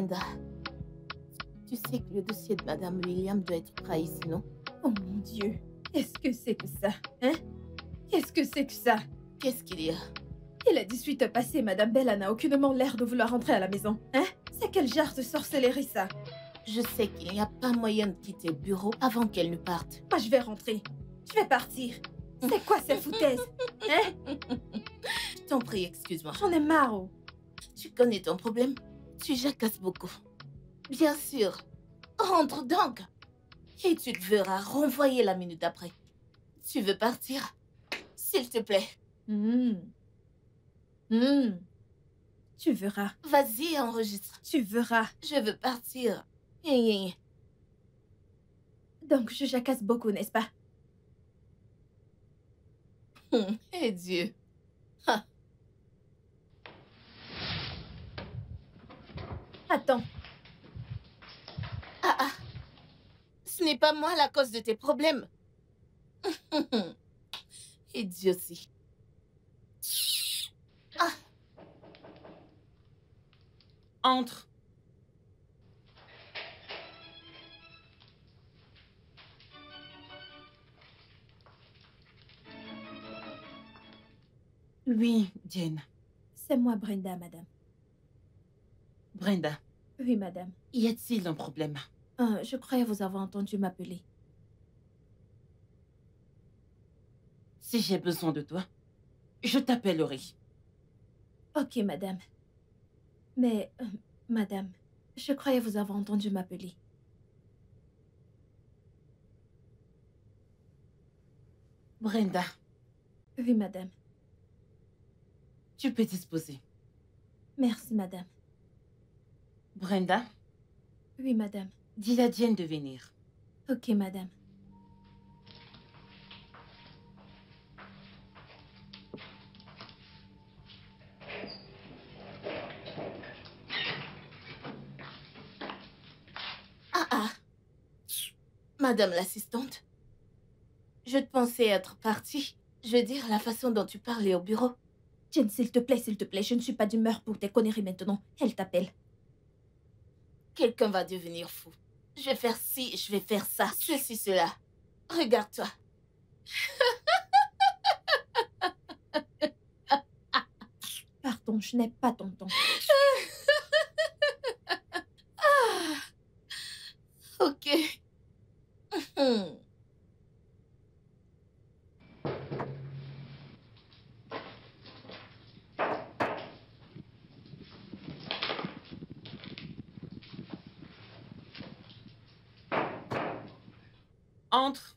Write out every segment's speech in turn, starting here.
Brenda, tu sais que le dossier de Madame William doit être prêt ici, non? Oh mon Dieu, qu'est-ce que c'est que ça, hein? Qu'est-ce que c'est que ça? Qu'est-ce qu'il y a? Il a 18 ans passé, Madame Bella n'a aucunement l'air de vouloir rentrer à la maison, hein? C'est quel genre de sorcellerie, ça? Je sais qu'il n'y a pas moyen de quitter le bureau avant qu'elle ne parte. Moi, je vais rentrer. Je vais partir. C'est quoi ces foutaises? Hein? Je t'en prie, excuse-moi. J'en ai marre, oh. Tu connais ton problème? Tu jacasses beaucoup. Bien sûr. Rentre donc. Et tu te verras renvoyer la minute après. Tu veux partir? S'il te plaît. Tu verras. Vas-y, enregistre. Tu verras. Je veux partir. Donc, je jacasse beaucoup, n'est-ce pas? Eh Dieu. Ah. Attends. Ah. Ce n'est pas moi la cause de tes problèmes. Idiotie. Ah. Entre. Oui, Jane. C'est moi, Brenda, madame. Brenda. Oui, madame. Y a-t-il un problème? Je croyais vous avoir entendu m'appeler. Si j'ai besoin de toi, je t'appellerai. Ok, madame. Mais, madame, je croyais vous avoir entendu m'appeler. Brenda. Oui, madame. Tu peux disposer. Merci, madame. Brenda. Oui, madame. Dis à Jane de venir. Ok, madame. Madame l'assistante, je te pensais être partie. Je veux dire, la façon dont tu parlais au bureau. Jane, s'il te plaît, je ne suis pas d'humeur pour tes conneries maintenant. Elle t'appelle. Quelqu'un va devenir fou. Je vais faire ci, je vais faire ça, ceci, cela. Regarde-toi. Pardon, je n'ai pas ton temps. Ok. Entre.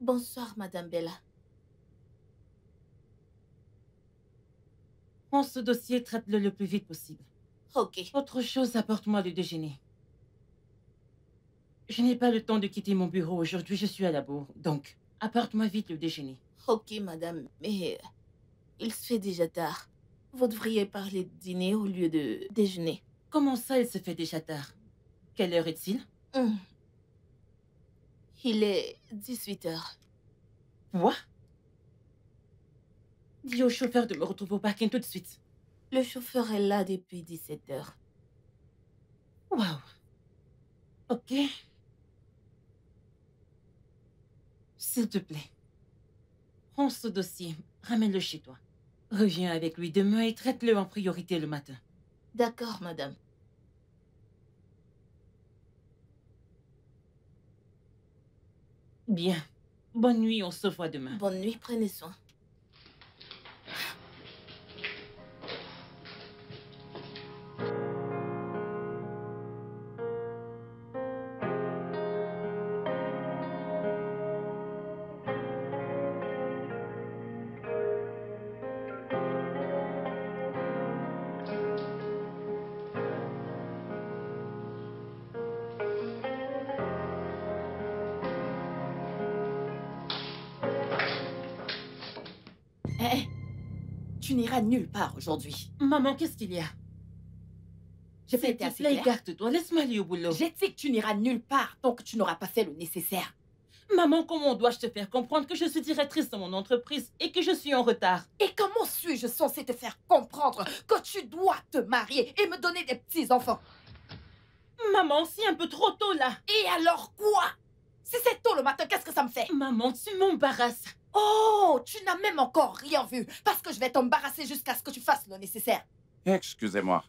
Bonsoir, Madame Bella. Prends ce dossier, traite-le le plus vite possible. Ok. Autre chose, apporte-moi le déjeuner. Je n'ai pas le temps de quitter mon bureau aujourd'hui, je suis à la bourre. Donc, apporte-moi vite le déjeuner. Ok, madame, mais il se fait déjà tard. Vous devriez parler de dîner au lieu de déjeuner. Comment ça, il se fait déjà tard? Quelle heure est-il? Il est 18h. Quoi? Dis au chauffeur de me retrouver au parking tout de suite. Le chauffeur est là depuis 17h. Waouh. Ok. S'il te plaît, prends ce dossier, ramène-le chez toi. Reviens avec lui demain et traite-le en priorité le matin. D'accord, madame. Bien. Bonne nuit, on se voit demain. Bonne nuit, prenez soin. Tu n'iras nulle part aujourd'hui. Maman, qu'est-ce qu'il y a? J'ai fait assez clair. Écarte-toi, laisse-moi aller au boulot. J'ai dit que tu n'iras nulle part tant que tu n'auras pas fait le nécessaire. Maman, comment dois-je te faire comprendre que je suis directrice de mon entreprise et que je suis en retard? Et comment suis-je censée te faire comprendre que tu dois te marier et me donner des petits-enfants? Maman, c'est un peu trop tôt là. Et alors quoi? Si c'est tôt le matin, qu'est-ce que ça me fait? Maman, tu m'embarrasses. Oh, tu n'as même encore rien vu, parce que je vais t'embarrasser jusqu'à ce que tu fasses le nécessaire. Excusez-moi.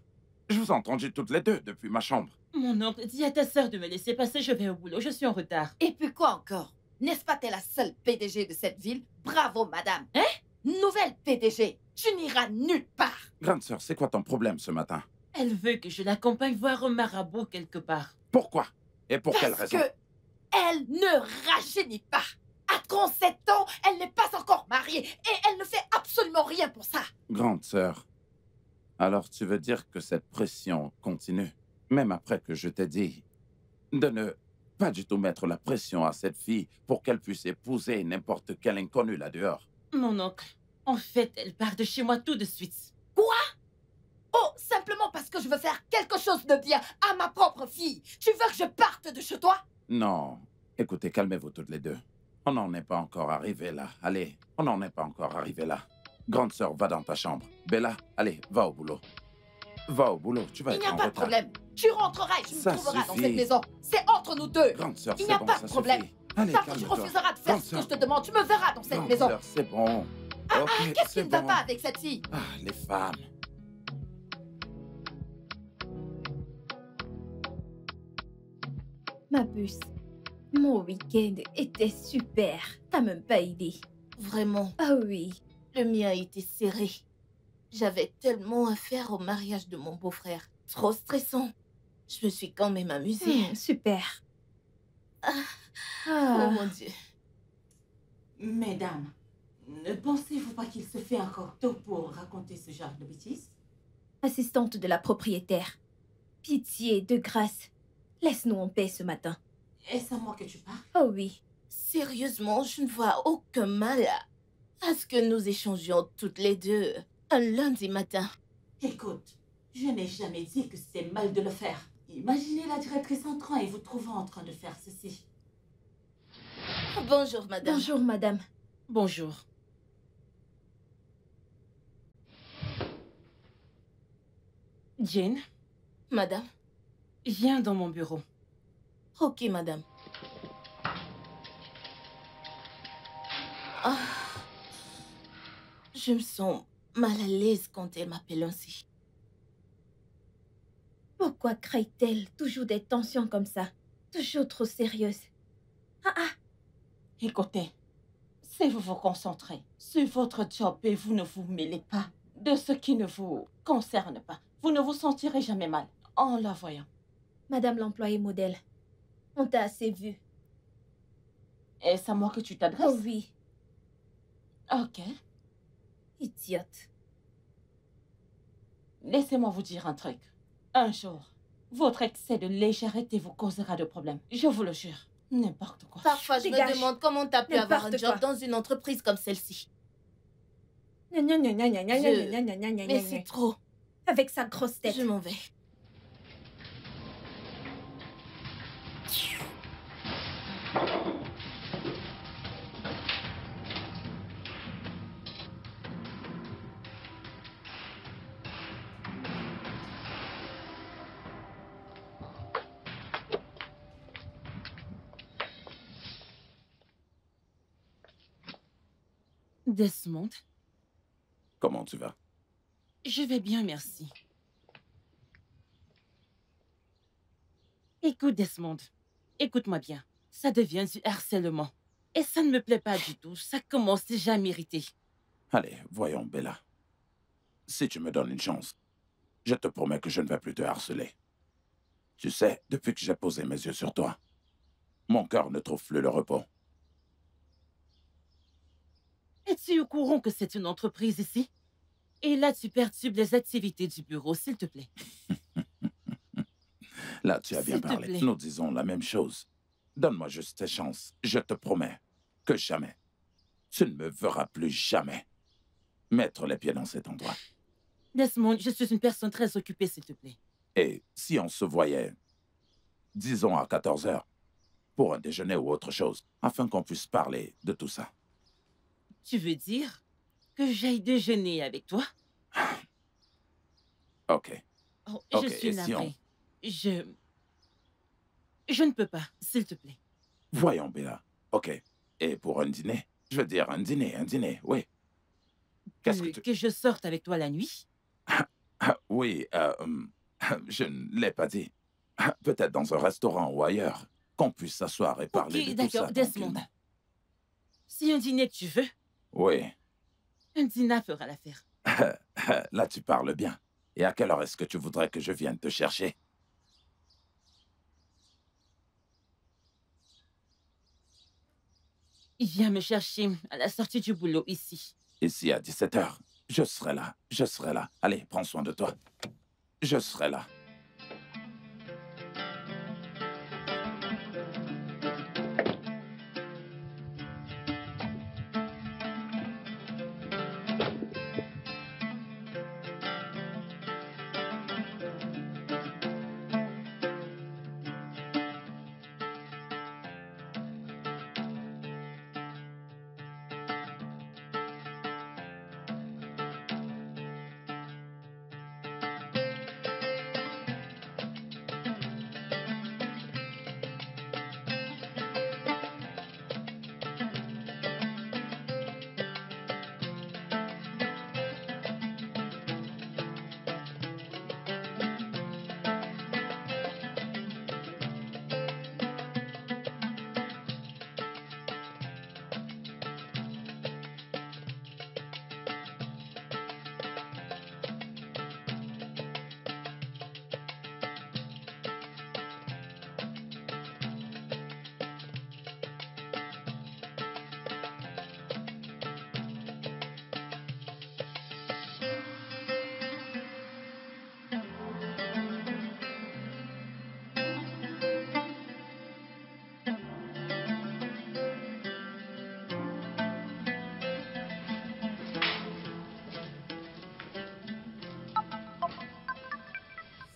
Je vous ai entendu toutes les deux depuis ma chambre. Mon oncle, dis à ta sœur de me laisser passer, je vais au boulot, je suis en retard. Et puis quoi encore? N'est-ce pas t'es la seule PDG de cette ville? Bravo, madame. Hein? Nouvelle PDG, tu n'iras nulle part. Grande sœur, c'est quoi ton problème ce matin? Elle veut que je l'accompagne voir un marabout quelque part. Pourquoi? Et pour quelle Parce raison? que elle ne rajeunit pas. À 37 ans, elle n'est pas encore mariée et elle ne fait absolument rien pour ça. Grande sœur, alors tu veux dire que cette pression continue, même après que je t'ai dit de ne pas du tout mettre la pression à cette fille pour qu'elle puisse épouser n'importe quel inconnu là dehors? Mon oncle, en fait, elle part de chez moi tout de suite. Quoi? Oh, simplement parce que je veux faire quelque chose de bien à ma propre fille. Tu veux que je parte de chez toi? Non, écoutez, calmez-vous toutes les deux. On n'en est pas encore arrivé là. Allez, on n'en est pas encore arrivé là. Grande sœur, va dans ta chambre. Bella, allez, va au boulot. Va au boulot, tu vas Il n'y être a en pas de retard. problème. Tu rentreras et tu me Ça trouveras dans suffit. cette maison. C'est entre nous deux. Grande sœur, Il c'est n'y a bon, pas ça de problème. suffit. Allez, Tant que tu calme-toi. refuseras de faire Grande ce que sœur. je te demande, tu me verras dans cette Grande maison. sœur, c'est bon. Ok, Qu'est-ce qui c'est ne va bon. pas avec cette fille? Ah, les femmes. Ma puce, mon week-end était super. T'as même pas idée. Vraiment, Ah oui. le mien a été serré. J'avais tellement à faire au mariage de mon beau-frère. Trop stressant. Je me suis quand même amusée. Super. Oh Ah, mon Dieu. Mesdames, ne pensez-vous pas qu'il se fait encore tôt pour raconter ce genre de bêtises? assistante de la propriétaire. Pitié, de grâce. Laisse-nous en paix ce matin. Est-ce à moi que tu parles? Oh oui. Sérieusement, je ne vois aucun mal à ce que nous échangions toutes les deux un lundi matin. Écoute, je n'ai jamais dit que c'est mal de le faire. Imaginez la directrice entrant et vous trouvant en train de faire ceci. Bonjour, madame. Bonjour, madame. Bonjour. Jane, Madame. viens dans mon bureau. Ok, madame. Ah. Je me sens mal à l'aise quand elle m'appelle ainsi. Pourquoi crée-t-elle toujours des tensions comme ça? Toujours trop sérieuse. Écoutez, si vous vous concentrez sur votre job et vous ne vous mêlez pas de ce qui ne vous concerne pas, vous ne vous sentirez jamais mal en la voyant. Madame l'employée modèle, on t'a assez vu. Est-ce à moi que tu Oh t'adresses? oui, Ok. idiote. Laissez-moi vous dire un truc. Un jour, votre excès de légèreté vous causera de problèmes. Je vous le jure. N'importe quoi. Parfois, je Dégage. me demande comment t'as pu avoir un N'importe job quoi. dans une entreprise comme celle-ci. Gna gna gna gna gna gna gna Je- gna gna gna gna Mais gna. c'est trop. Avec sa grosse tête. Je m'en vais. Desmond, Comment tu vas? je vais bien, merci. Écoute, Desmond, écoute-moi bien. Ça devient du harcèlement. Et ça ne me plaît pas du tout. Ça commence déjà à m'irriter. Allez, voyons, Bella. Si tu me donnes une chance, je te promets que je ne vais plus te harceler. Tu sais, depuis que j'ai posé mes yeux sur toi, mon cœur ne trouve plus le repos. Es-tu au courant que c'est une entreprise ici? Et là, tu perturbes les activités du bureau, s'il te plaît. Là, tu as bien S'il te parlé. plaît. Nous disons la même chose. Donne-moi juste tes chances. Je te promets que jamais, tu ne me verras plus jamais mettre les pieds dans cet endroit. Desmond, je suis une personne très occupée, s'il te plaît. Et si on se voyait, disons à 14 heures, pour un déjeuner ou autre chose, afin qu'on puisse parler de tout ça. Tu veux dire que j'aille déjeuner avec toi? Ok. Oh, Ok, je suis et si navrée. Je ne peux pas, s'il te plaît. Voyons, Bella. Ok. Et pour un dîner? Je veux dire, un dîner, oui. Qu'est-ce que tu... Que je sorte avec toi la nuit? Oui, je ne l'ai pas dit. Peut-être dans un restaurant ou ailleurs, qu'on puisse s'asseoir et parler Ok, de tout ça d'accord, Desmond. tranquillement. Si un dîner tu veux, Oui. un dîner fera l'affaire. Là, tu parles bien. Et à quelle heure est-ce que tu voudrais que je vienne te chercher? Viens me chercher à la sortie du boulot ici. Ici à 17 heures. Je serai là. Je serai là. Allez, prends soin de toi. Je serai là.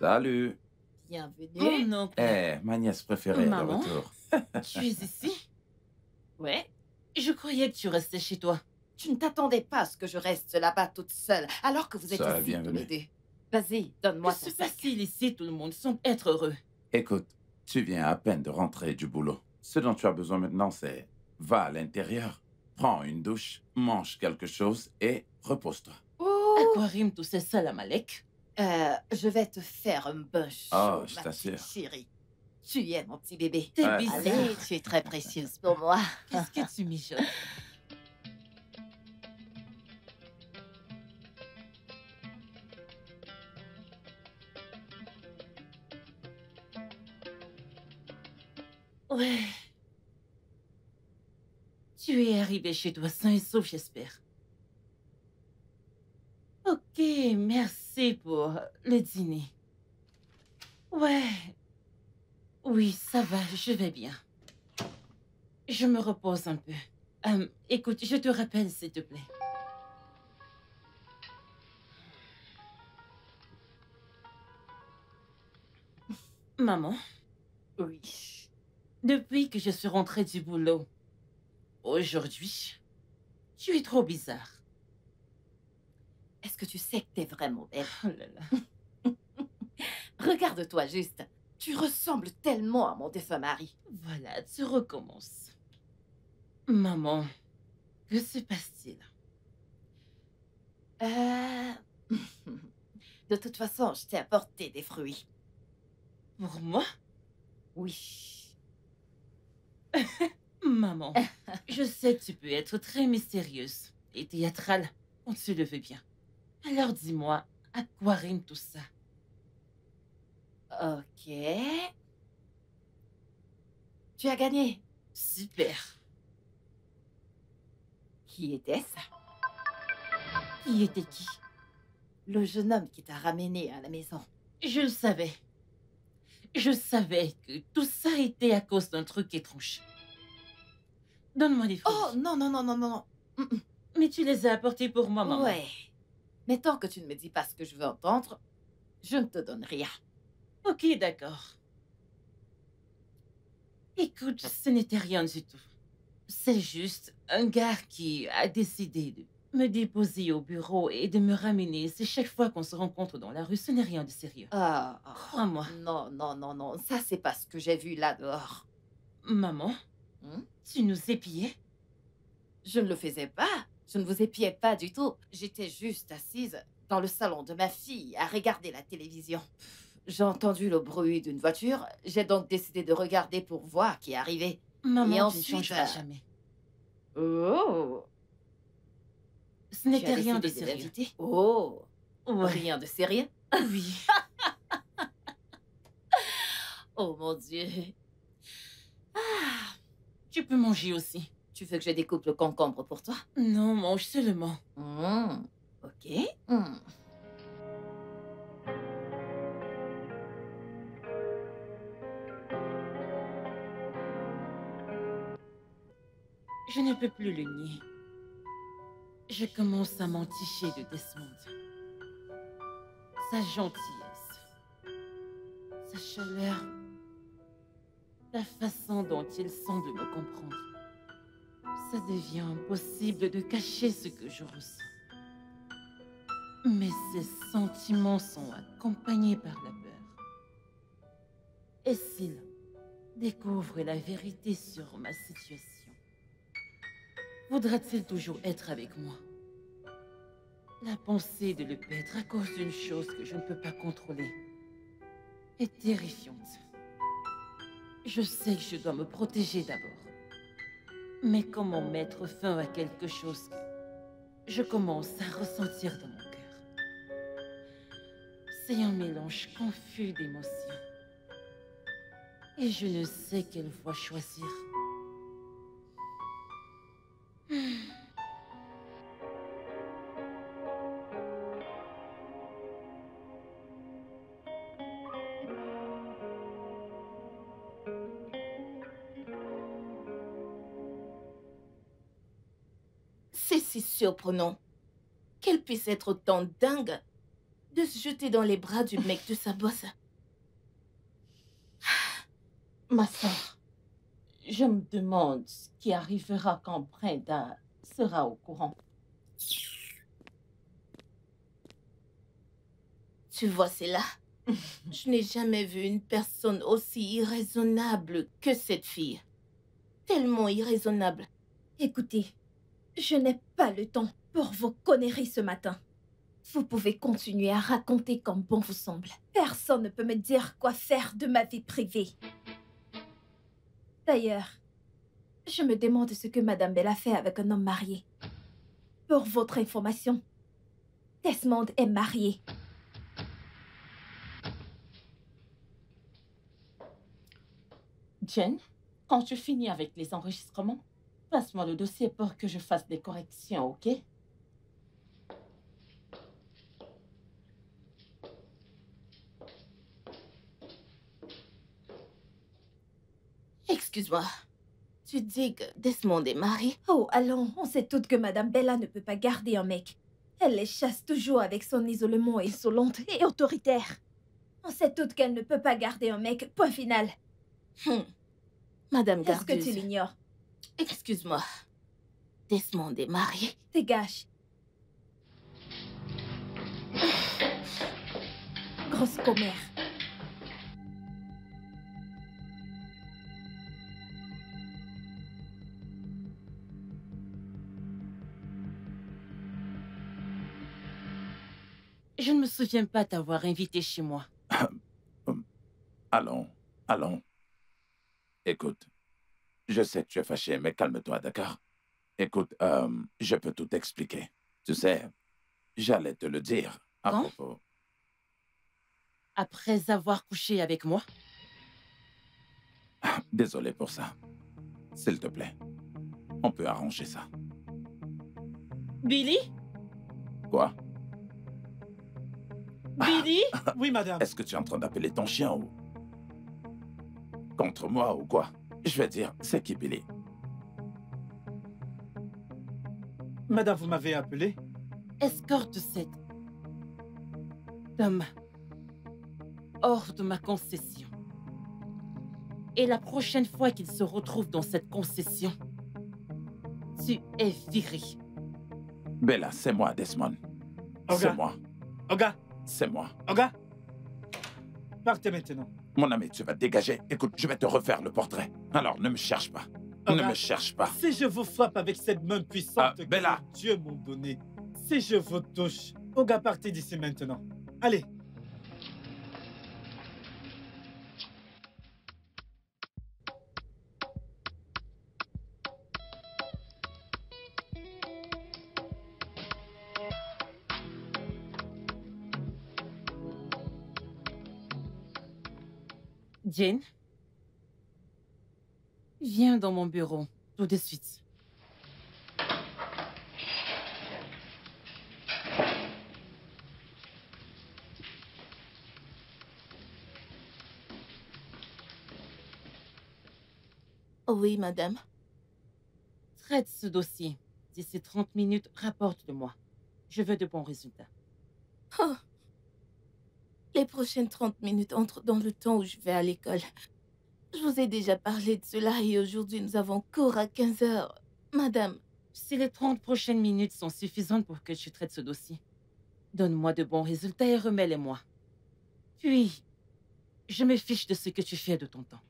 Salut. Bienvenue. Oh non, Eh, ma nièce préférée est de Maman? retour. tu es ici? Ouais. Je croyais que tu restais chez toi. Tu ne t'attendais pas à ce que je reste là-bas toute seule, alors que vous êtes Ça, ici bienvenue. tous les deux. Vas-y, donne-moi Que ton se sac. passe-t-il ici? Tout le monde semble être heureux. Écoute, tu viens à peine de rentrer du boulot. Ce dont tu as besoin maintenant, c'est... Va à l'intérieur, prends une douche, mange quelque chose et repose-toi. Aquarim, tout c'est ça, la Malek. Je vais te faire un bain chaud, Oh, je ma t'assure. petite chérie. Tu es mon petit bébé. T'es Ouais. bizarre. Allez, tu es très précieuse pour moi. Qu'est-ce que tu mijotes? Ouais. Tu es arrivé chez toi sain et sauf, j'espère. Ok, merci pour le dîner. Ouais. Oui, ça va, je vais bien. Je me repose un peu. Écoute, je te rappelle, s'il te plaît. Maman, Oui. depuis que je suis rentrée du boulot, aujourd'hui, tu es trop bizarre. Est-ce que tu sais que t'es vraiment belle? Oh là là. Regarde-toi juste. Tu ressembles tellement à mon défunt mari. Voilà, tu recommences. Maman, que se passe-t-il? De toute façon, je t'ai apporté des fruits. Pour moi? Oui. Maman, je sais que tu peux être très mystérieuse et théâtrale quand tu le veux bien. Alors dis-moi, à quoi rime tout ça? Ok. Tu as gagné. Super. Qui était-ce? Qui était qui? Le jeune homme qui t'a ramené à la maison. Je le savais. Je savais que tout ça était à cause d'un truc étrange. Donne-moi les fruits. Oh, non, non, non, non, non. Mais tu les as apportés pour moi, maman. Ouais. Mais tant que tu ne me dis pas ce que je veux entendre, je ne te donne rien. Ok, d'accord. Écoute, ce n'était rien du tout. C'est juste un gars qui a décidé de me déposer au bureau et de me ramener. C'est chaque fois qu'on se rencontre dans la rue, ce n'est rien de sérieux. Crois-moi. Non, non, non, non. Ça, c'est pas ce que j'ai vu là dehors. Maman, tu nous épiais? Je ne le faisais pas. Je ne vous épiais pas du tout. J'étais juste assise dans le salon de ma fille à regarder la télévision. J'ai entendu le bruit d'une voiture. J'ai donc décidé de regarder pour voir qui arrivait. Maman, Et tu ensuite, ne changeras jamais. Oh, Ce n'était tu as rien de décidé sérieux. l'inviter? Oh, Ouais. rien de sérieux? Oui. Oh mon Dieu. Tu peux manger aussi. Tu veux que je découpe le concombre pour toi? Non, mange seulement. Ok. Je ne peux plus le nier. Je commence à m'enticher de Desmond. Sa gentillesse, sa chaleur, la façon dont il semble me comprendre. Ça devient impossible de cacher ce que je ressens. Mais ces sentiments sont accompagnés par la peur. Et s'il découvre la vérité sur ma situation, voudra-t-il toujours être avec moi? La pensée de le perdre à cause d'une chose que je ne peux pas contrôler est terrifiante. Je sais que je dois me protéger d'abord. Mais comment mettre fin à quelque chose que je commence à ressentir dans mon cœur? C'est un mélange confus d'émotions. Et je ne sais quelle voie choisir. C'est si surprenant qu'elle puisse être autant dingue de se jeter dans les bras du mec de sa bosse. Ma sœur, je me demande ce qui arrivera quand Brenda sera au courant. Tu vois, c'est là. Je n'ai jamais vu une personne aussi irraisonnable que cette fille. Tellement irraisonnable. Écoutez, je n'ai pas le temps pour vos conneries ce matin. Vous pouvez continuer à raconter comme bon vous semble. Personne ne peut me dire quoi faire de ma vie privée. D'ailleurs, je me demande ce que Madame Bella fait avec un homme marié. Pour votre information, Desmond est marié. Jen, quand tu finis avec les enregistrements, passe-moi le dossier pour que je fasse des corrections, ok? Excuse-moi. Tu dis que Desmond est marié? Oh, allons, on sait toutes que Madame Bella ne peut pas garder un mec. Elle les chasse toujours avec son isolement insolente et autoritaire. On sait toutes qu'elle ne peut pas garder un mec, point final. Madame Est-ce que Gardeuse. tu l'ignores? Excuse-moi. Desmond est marié? Dégage. Grosse commère. Je ne me souviens pas t'avoir invité chez moi. Allons, allons. Écoute, je sais que tu es fâché, mais calme-toi, d'accord? Écoute, je peux tout expliquer. Tu sais, j'allais te le dire à Quand? propos. Après avoir couché avec moi? Désolé pour ça. S'il te plaît, on peut arranger ça. Billy? Quoi? Billy? Oui, madame. Est-ce que tu es en train d'appeler ton chien ou... contre moi ou quoi? Je vais dire, c'est qui Billy? Madame, vous m'avez appelé? Escorte cet homme hors de ma concession. Et la prochaine fois qu'il se retrouve dans cette concession, tu es viré. Bella, c'est moi, Desmond. C'est Oga. moi. Oga, C'est moi. Oga. Partez maintenant. Mon ami, tu vas te dégager. Écoute, je vais te refaire le portrait. Alors, ne me cherche pas. Ne Oga. me cherche pas. Si je vous frappe avec cette main puissante que Bella. Dieu m'a donnée, si je vous touche, Oga, partez d'ici maintenant. Allez. Jane, viens dans mon bureau tout de suite. Oui, madame. Traite ce dossier. D'ici 30 minutes, rapporte-le-moi. Je veux de bons résultats. Oh. Les prochaines 30 minutes entrent dans le temps où je vais à l'école. Je vous ai déjà parlé de cela et aujourd'hui nous avons cours à 15 heures. Madame, Si les 30 prochaines minutes sont suffisantes pour que tu traites ce dossier, donne-moi de bons résultats et remets-les-moi. Puis, je me fiche de ce que tu fais de ton temps.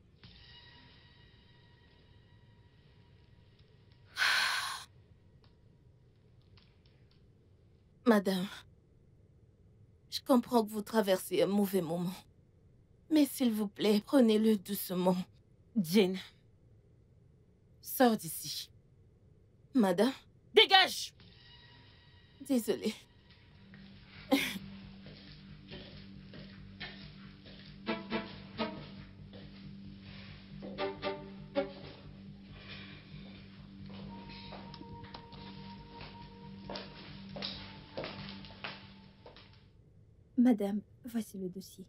madame, je comprends que vous traversez un mauvais moment. Mais s'il vous plaît, prenez-le doucement. Jane, sors d'ici. Madame, Dégage! désolée. Madame, voici le dossier.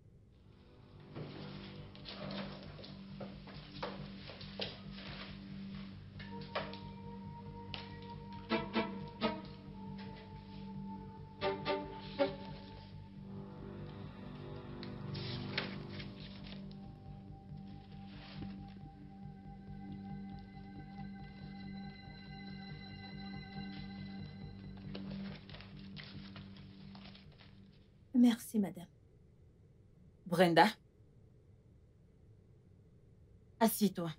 Merci, madame. Brenda, assieds-toi.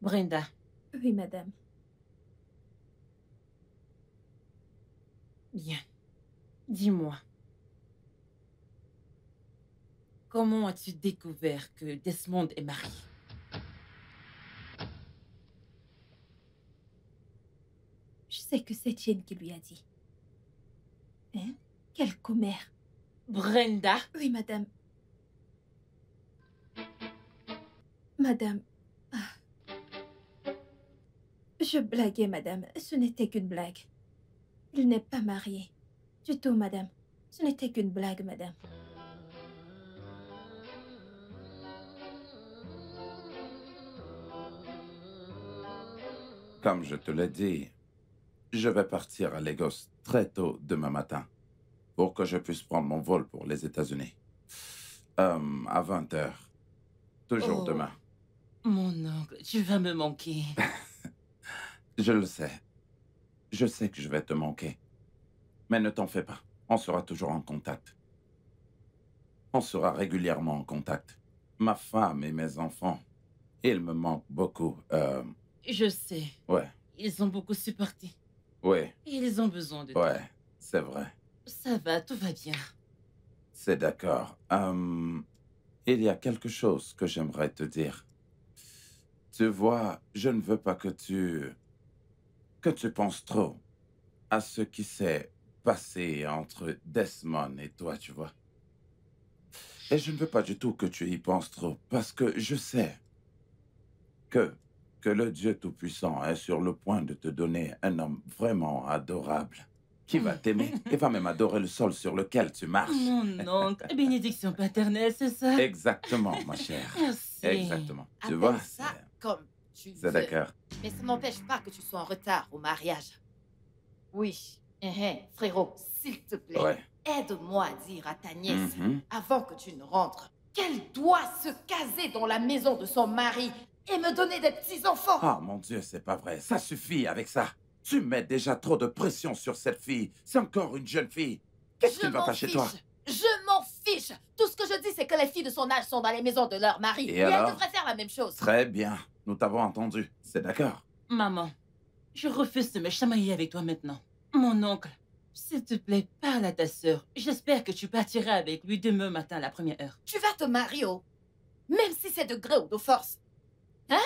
Brenda, Oui, madame. bien. Dis-moi. Comment as-tu découvert que Desmond est marié? Je sais que c'est Jane qui lui a dit. Hein? Quelle commère. Brenda, Oui, madame. Madame. Je blaguais, madame. Ce n'était qu'une blague. Il n'est pas marié. Du tout, madame. Ce n'était qu'une blague, madame. Comme je te l'ai dit, je vais partir à Lagos très tôt demain matin pour que je puisse prendre mon vol pour les États-Unis. À 20 heures. Toujours Oh. demain. mon oncle, tu vas me manquer. Je le sais. Je sais que je vais te manquer. Mais ne t'en fais pas. On sera toujours en contact. On sera régulièrement en contact. Ma femme et mes enfants, ils me manquent beaucoup. Je sais. Ouais, Ils ont beaucoup supporté. ouais, Et ils ont besoin de toi. ouais, c'est vrai. Ça va, tout va bien. C'est d'accord. Il y a quelque chose que j'aimerais te dire. Tu vois, je ne veux pas que tu penses trop à ce qui s'est passé entre Desmond et toi, tu vois. Et je ne veux pas du tout que tu y penses trop, parce que je sais que le Dieu Tout-Puissant est sur le point de te donner un homme vraiment adorable, qui va t'aimer et va même adorer le sol sur lequel tu marches. Mon oncle, bénédiction paternelle, c'est ça? Exactement, ma chère. Merci. Exactement. Tu Appelle vois, ça c'est- comme tu c'est veux. d'accord. Mais ça n'empêche pas que tu sois en retard au mariage. Oui. Frérot, s'il te plaît, Ouais. aide-moi à dire à ta nièce, Mhm. avant que tu ne rentres, qu'elle doit se caser dans la maison de son mari et me donner des petits-enfants. Ah, mon Dieu, c'est pas vrai. Ça suffit avec ça. Tu mets déjà trop de pression sur cette fille. C'est encore une jeune fille. Qu'est-ce qui ne va pas chez toi? Je m'en fiche. Tout ce que je dis, c'est que les filles de son âge sont dans les maisons de leur mari. Et Et alors? elles devraient faire la même chose. Très bien. Nous t'avons entendu. C'est d'accord. Maman, je refuse de me chamailler avec toi maintenant. Mon oncle, s'il te plaît, parle à ta sœur. J'espère que tu partiras avec lui demain matin à la première heure. Tu vas te marier, oh. Même si c'est de gré ou de force. Hein?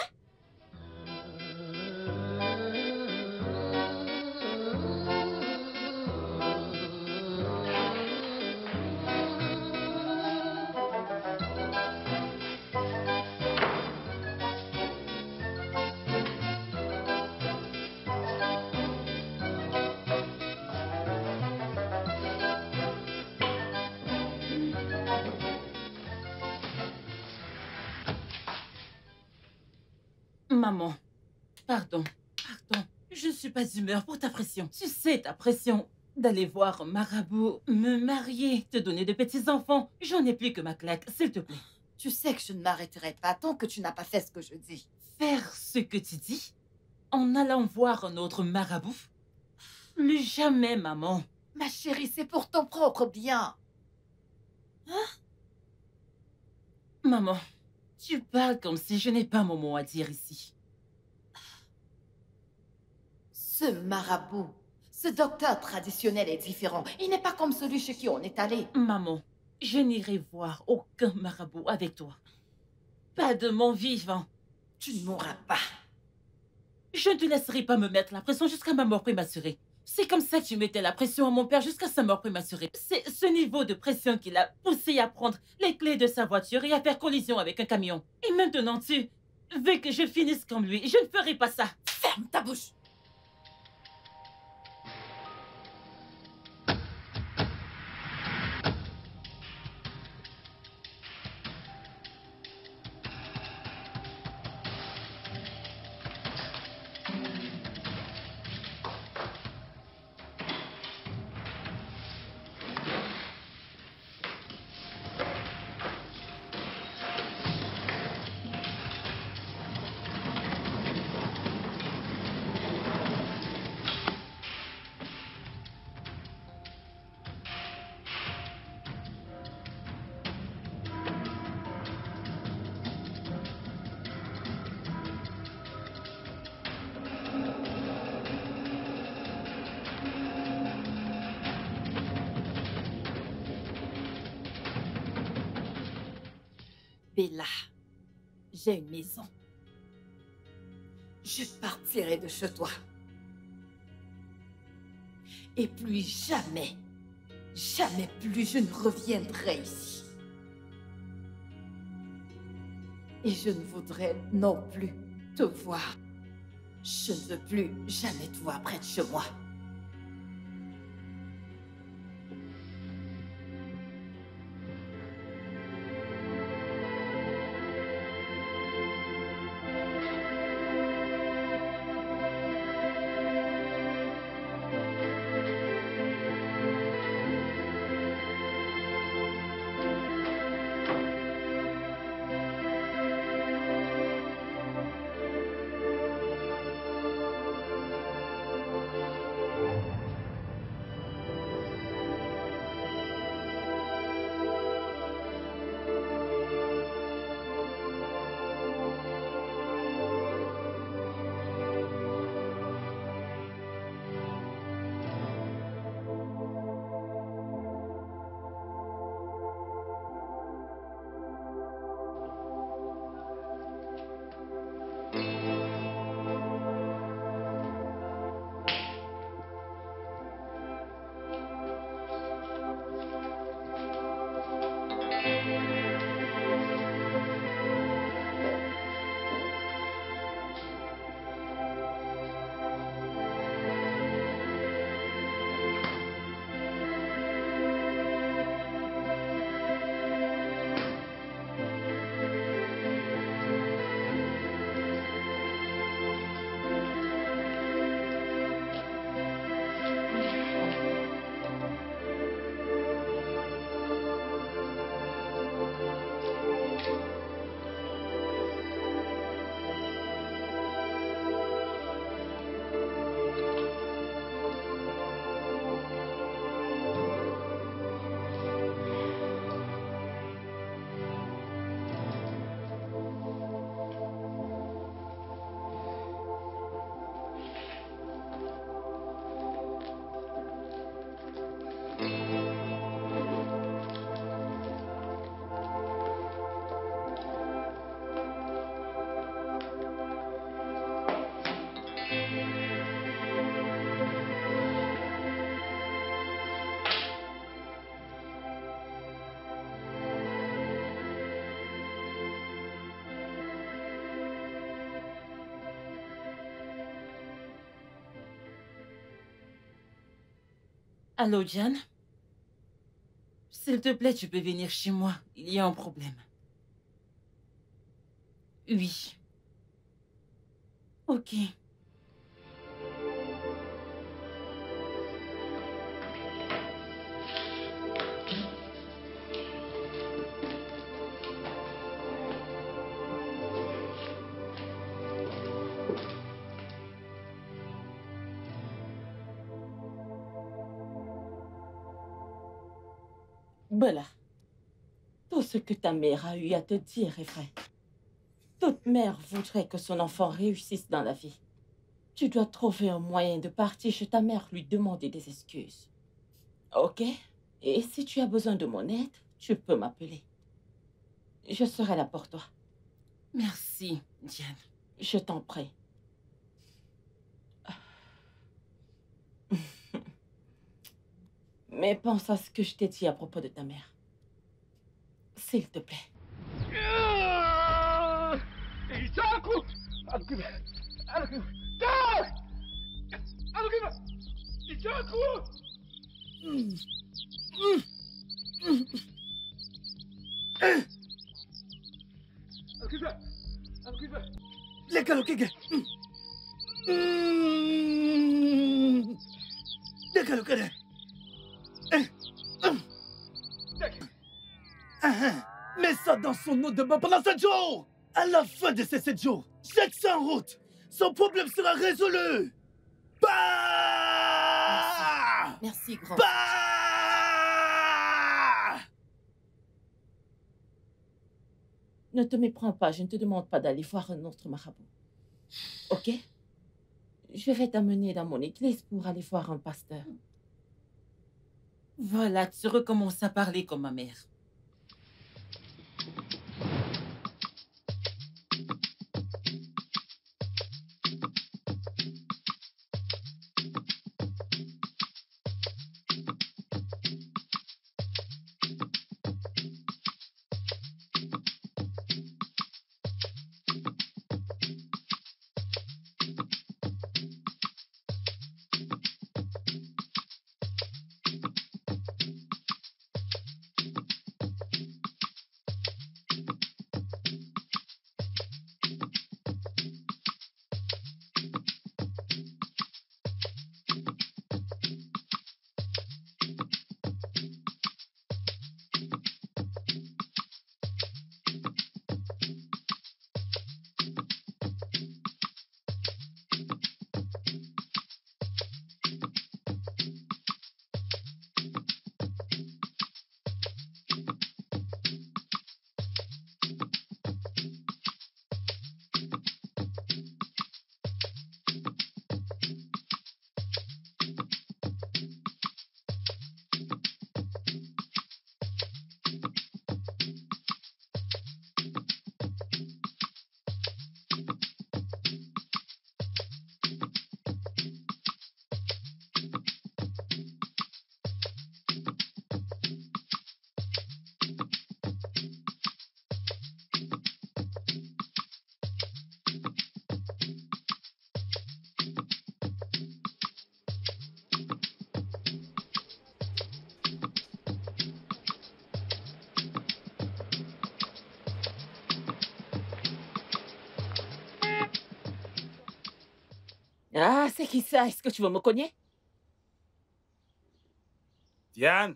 Maman, pardon. Je ne suis pas d'humeur pour ta pression. Tu sais, ta pression d'aller voir un marabout, me marier, te donner de petits-enfants. J'en ai plus que ma claque, s'il te plaît. Tu sais que je ne m'arrêterai pas tant que tu n'as pas fait ce que je dis. Faire ce que tu dis en allant voir un autre marabout? Plus jamais, maman. Ma chérie, c'est pour ton propre bien. Maman, tu parles comme si je n'ai pas mon mot à dire ici. Ce marabout, ce docteur traditionnel est différent. Il n'est pas comme celui chez qui on est allé. Maman, je n'irai voir aucun marabout avec toi. Pas de mon vivant. Tu ne mourras pas. Je ne te laisserai pas me mettre la pression jusqu'à ma mort prématurée. C'est comme ça que tu mettais la pression à mon père jusqu'à sa mort prématurée. C'est ce niveau de pression qui l'a poussé à prendre les clés de sa voiture et à faire collision avec un camion. Et maintenant, tu veux que je finisse comme lui. Je ne ferai pas ça. Ferme ta bouche. Bella, j'ai une maison. Je partirai de chez toi. Et plus jamais, jamais plus je ne reviendrai ici. Et je ne voudrais non plus te voir. Je ne veux plus jamais te voir près de chez moi. Allô, Diane? S'il te plaît, tu peux venir chez moi. Il y a un problème. Oui. Ok. Bella, tout ce que ta mère a eu à te dire est vrai. Toute mère voudrait que son enfant réussisse dans la vie. Tu dois trouver un moyen de partir chez ta mère, lui demander des excuses. Ok? Et si tu as besoin de mon aide, tu peux m'appeler. Je serai là pour toi. Merci, Diane. Je t'en prie. Mais pense à ce que je t'ai dit à propos de ta mère. S'il te plaît. Mets ça dans son eau de bain pendant 7 jours. À la fin de ces 7 jours, jette ça en route. Son problème sera résolu. Bah! Merci, grand. Bah! Ne te méprends pas, je ne te demande pas d'aller voir un autre marabout. Ok? Je vais t'amener dans mon église pour aller voir un pasteur. Voilà, tu recommences à parler comme ma mère. Ah, c'est qui ça? Est-ce que tu veux me cogner? Diane,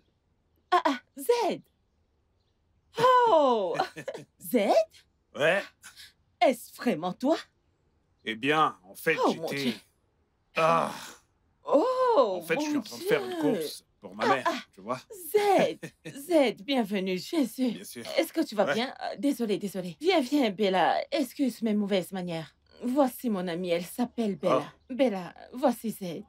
Ah, Z! Oh! Z? ouais. Est-ce vraiment toi? Eh bien, en fait, Oh, mon j'étais... Dieu. Ah, Oh, en fait, je suis mon en train de faire une Dieu. course pour ma mère, tu vois. Z, bienvenue, Jésus. Bien sûr. Est-ce que tu vas Ouais. bien? Désolée. Viens, Bella. Excuse mes mauvaises manières. Voici mon amie, elle s'appelle Bella. Bella, voici Z.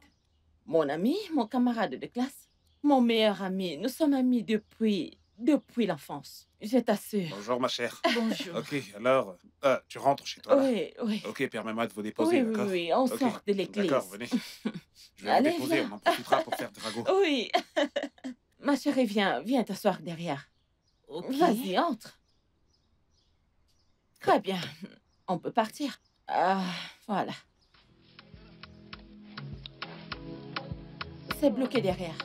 Mon ami, mon camarade de classe, mon meilleur ami. Nous sommes amis depuis l'enfance. Je t'assure. Bonjour, ma chère. Bonjour. Ok, alors, tu rentres chez toi, là. Oui. Ok, permets-moi de vous déposer, d'accord? Oui, on Ok. sort de l'église. D'accord, venez. Je vais Allez, vous déposer, viens. on en profitera pour faire des ragots. Oui. Ma chérie, viens t'asseoir derrière. Ok. Vas-y, entre. Très bien. On peut partir. Ah, voilà. C'est bloqué derrière.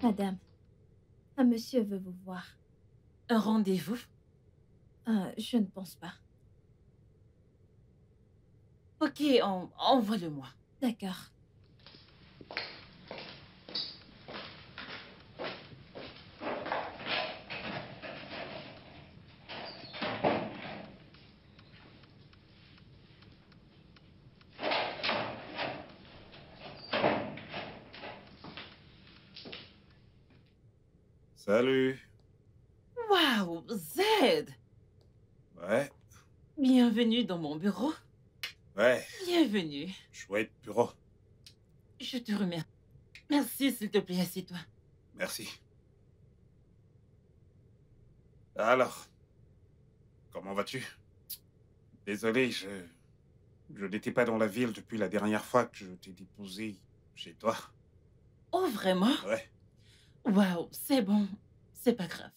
Madame, un monsieur veut vous voir. Un rendez-vous? Je ne pense pas. Ok, envoie-le-moi. D'accord. Salut. Waouh, Zed! Ouais, Bienvenue dans mon bureau. ouais, Bienvenue. chouette bureau. Je te remercie. Merci, s'il te plaît, assieds-toi. Merci. Alors, comment vas-tu? Désolé, je n'étais pas dans la ville depuis la dernière fois que je t'ai déposé chez toi. Oh, vraiment? Ouais. Waouh, c'est bon. C'est pas grave.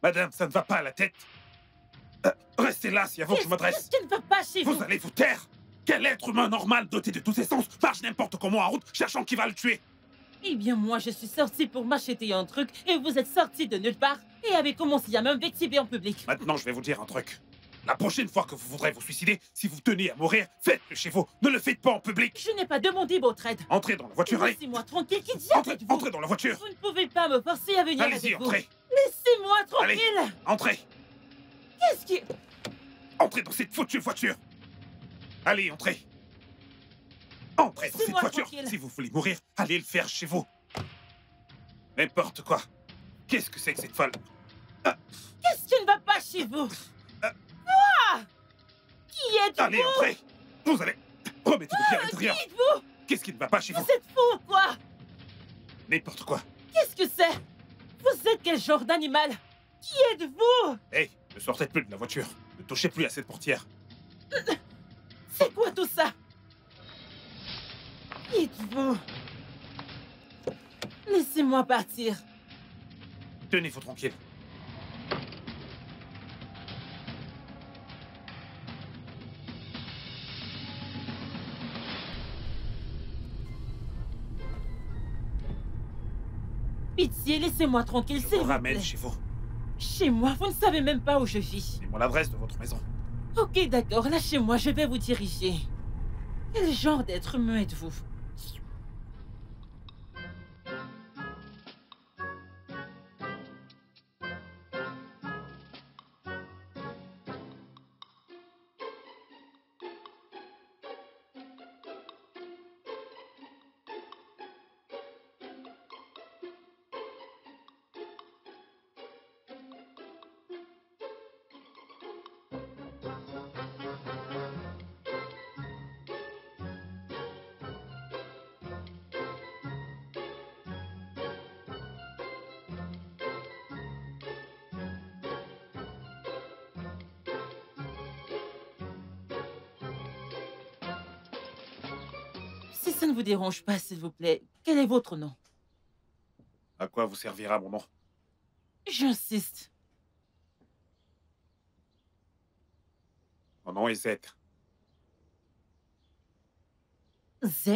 Madame, ça ne va pas à la tête. Restez là si avant que je m'adresse. Qu'est-ce qui ne va pas chez vous? Vous allez vous taire. Quel être humain normal doté de tous ses sens marche n'importe comment en route cherchant qui va le tuer? Eh bien, moi, je suis sortie pour m'acheter un truc et vous êtes sorti de nulle part et avez commencé à m'invectiver en public. Maintenant, je vais vous dire un truc. La prochaine fois que vous voudrez vous suicider, si vous tenez à mourir, faites-le chez vous. Ne le faites pas en public. Je n'ai pas demandé votre aide. Entrez dans la voiture, allez. Laissez-moi tranquille, qui diable Entrez, êtes-vous? entrez dans la voiture. Vous ne pouvez pas me forcer à venir Allez-y, avec vous. entrez. Laissez-moi Allez. tranquille. Entrez. Qu'est-ce qui... Entrez dans cette foutue voiture. Allez, entrez. Entrez dans cette Laissez-moi voiture. tranquille. Si vous voulez mourir, allez le faire chez vous. N'importe quoi. Qu'est-ce que c'est que cette folle? Qu'est-ce qui ne va pas chez vous? Quoi? Qui êtes-vous? Allez, entrez. Vous allez... Remettez-vous bien à l'intérieur. Qui êtes-vous? Qu'est-ce qui ne va pas chez vous? Vous êtes fou ou quoi? N'importe quoi. Qu'est-ce que c'est? Vous êtes quel genre d'animal? Qui êtes-vous? Hey, ne sortez plus de la voiture. Ne touchez plus à cette portière. C'est quoi tout ça? Qui êtes-vous? Laissez-moi partir. Tenez-vous tranquille. Pitié, laissez-moi tranquille, Je s'il vous vous ramène plaît. chez vous. Chez moi, vous ne savez même pas où je vis. C'est mon l'adresse de votre maison. Ok, d'accord, lâchez-moi, je vais vous diriger. Quel genre d'être humain êtes-vous? Si ça ne vous dérange pas, s'il vous plaît, quel est votre nom? À quoi vous servira mon nom? J'insiste. Mon nom est Z. Z?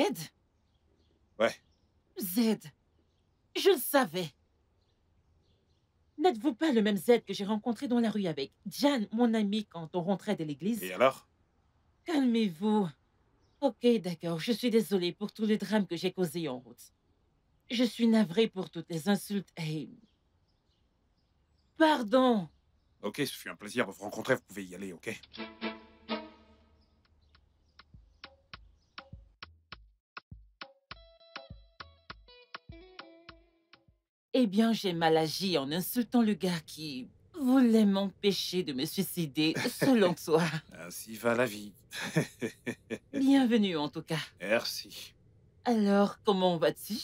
Ouais. Z. Je le savais. N'êtes-vous pas le même Z que j'ai rencontré dans la rue avec Jan, mon ami, quand on rentrait de l'église? Et alors? Calmez-vous. Ok, d'accord, je suis désolée pour tout le drame que j'ai causé en route. Je suis navrée pour toutes les insultes et... Pardon. Ok, ce fut un plaisir de vous rencontrer. Vous pouvez y aller, ok? Eh bien, j'ai mal agi en insultant le gars qui voulait m'empêcher de me suicider, selon toi. Ainsi va la vie. Bienvenue, en tout cas. Merci. Alors, comment vas-tu?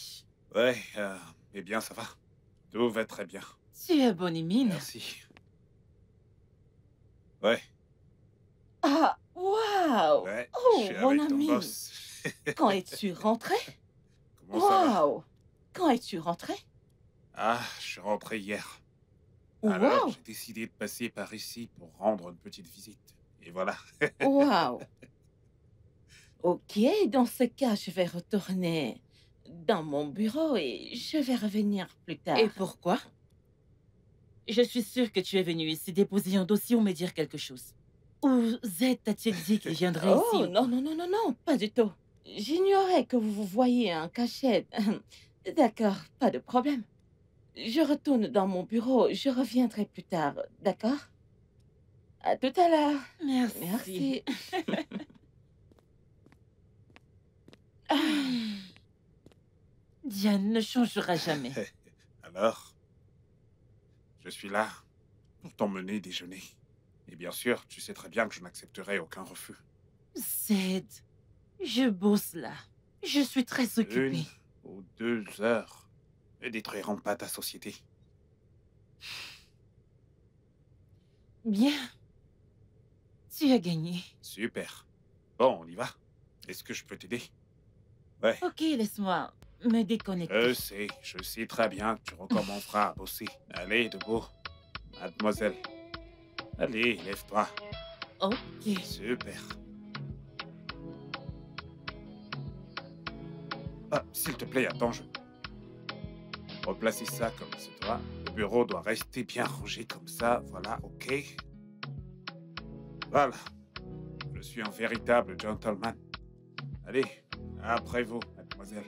Ouais, eh bien, ça va. Tout va très bien. Tu as bonne mine. Merci. Ouais, Ah, waouh! ouais. Oh, je suis mon avec ton ami. boss. Quand es-tu rentré? Comment ça va? Waouh! Quand es-tu rentré? Ah, je suis rentré hier. Alors, Wow! j'ai décidé de passer par ici pour rendre une petite visite. Et voilà. Wow! Ok, dans ce cas, je vais retourner dans mon bureau et je vais revenir plus tard. Et pourquoi? Je suis sûre que tu es venu ici déposer un dossier ou me dire quelque chose. Ou Z t'a-t-il dit qu'il viendrait ici Oh, ou non, quoi? non, non, non, non, pas du tout. J'ignorais que vous voyiez un cachet. D'accord, pas de problème. Je retourne dans mon bureau, je reviendrai plus tard, d'accord? À tout à l'heure. Merci. Merci. Diane ne changera jamais. Alors, je suis là pour t'emmener déjeuner. Et bien sûr, tu sais très bien que je n'accepterai aucun refus. Z, je bosse là. Je suis très occupée. 1 ou 2 heures ne détruiront pas ta société. Bien. Tu as gagné. Super. Bon, on y va. Est-ce que je peux t'aider? Ouais. Ok, laisse-moi me déconnecter. Je sais très bien que tu recommenceras à bosser. Allez, debout. Mademoiselle. Allez, lève-toi. Ok. Super. Ah, s'il te plaît, attends, je... Replacer ça comme il se doit. Le bureau doit rester bien rangé comme ça. Voilà, ok. Voilà. Je suis un véritable gentleman. Allez, après vous, mademoiselle.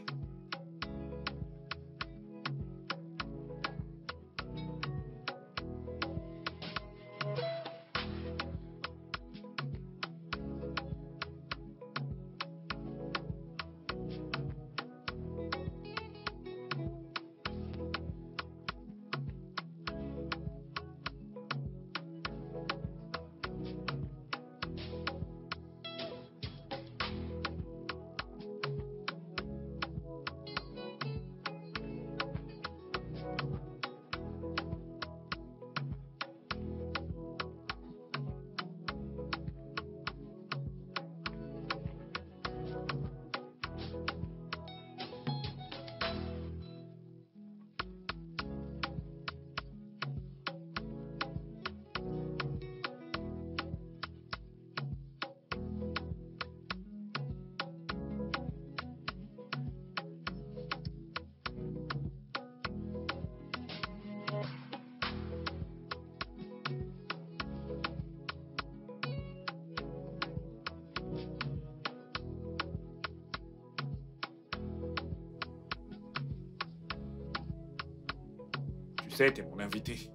Tu sais, t'es mon invité.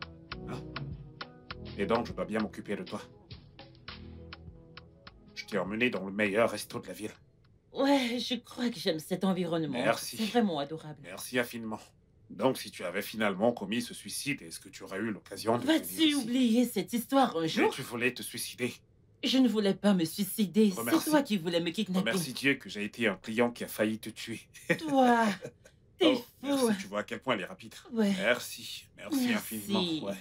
Hein? Et donc, je dois bien m'occuper de toi. Je t'ai emmené dans le meilleur resto de la ville. Ouais, je crois que j'aime cet environnement. Merci. C'est vraiment adorable. Merci infiniment. Donc, si tu avais finalement commis ce suicide, est-ce que tu aurais eu l'occasion de venir Vas-tu ici? oublier cette histoire un Mais jour? tu voulais te suicider. Je ne voulais pas me suicider. C'est Remercie. toi qui voulais me kidnapper. Remercie Dieu que j'ai été un client qui a failli te tuer. Toi, t'es Oh, fou. merci, tu vois à quel point elle est rapide. Ouais. Merci, merci Merci. infiniment. Ouais.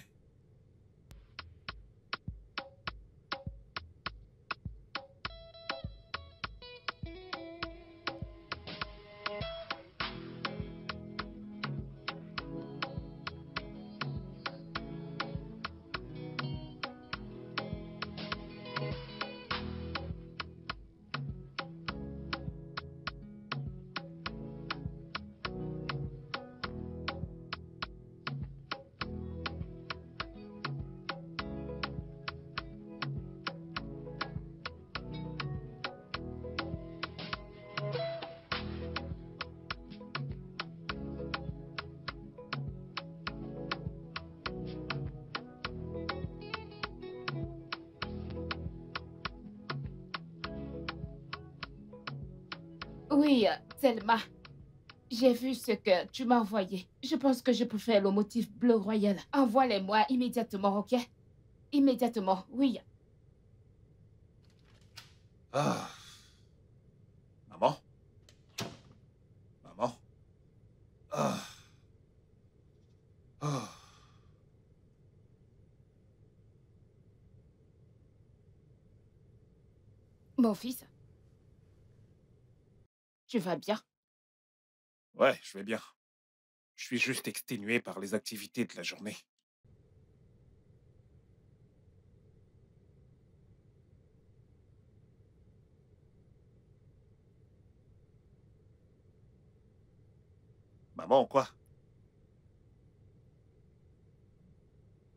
Oui, Thelma. J'ai vu ce que tu m'as envoyé. Je pense que je peux faire le motif bleu royal. Envoie-les-moi immédiatement, ok? Immédiatement, oui. Ah. Maman? Maman? Ah. Ah. Mon fils, tu vas bien? Ouais, je vais bien. Je suis juste exténué par les activités de la journée. Maman, quoi?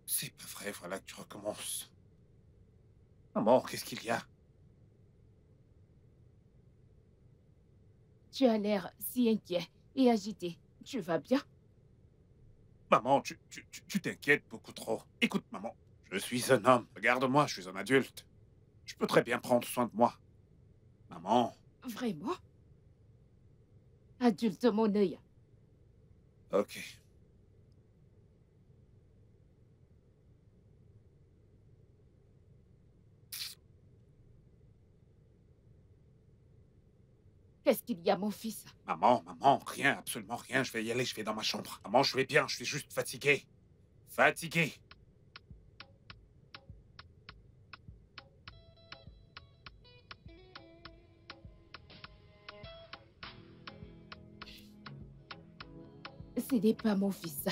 C'est pas vrai, voilà que tu recommences. Maman, qu'est-ce qu'il y a? Tu as l'air si inquiet et agité. Tu vas bien? Maman, tu t'inquiètes beaucoup trop. Écoute, maman, je suis un homme. Regarde-moi, je suis un adulte. Je peux très bien prendre soin de moi. Maman. Vraiment? Adulte, mon œil. Ok. Qu'est-ce qu'il y a, mon fils? Maman, rien, absolument rien. Je vais y aller, je vais dans ma chambre. Maman, je vais bien, je suis juste fatigué. Fatigué. Ce n'est pas mon fils.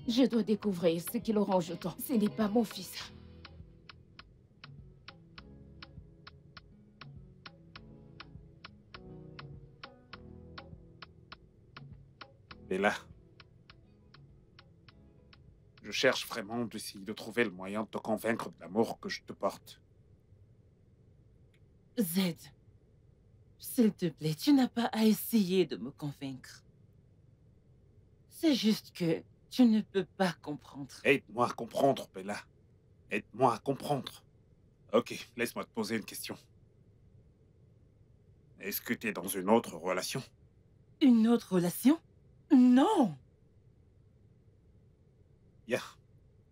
Je dois découvrir ce qui le range autant. Ce n'est pas mon fils. Bella. Je cherche vraiment d'essayer de trouver le moyen de te convaincre de l'amour que je te porte. Z, s'il te plaît, tu n'as pas à essayer de me convaincre. C'est juste que tu ne peux pas comprendre. Aide-moi à comprendre, Bella. Aide-moi à comprendre. Ok, laisse-moi te poser une question. Est-ce que tu es dans une autre relation? Une autre relation? Non! Yeah.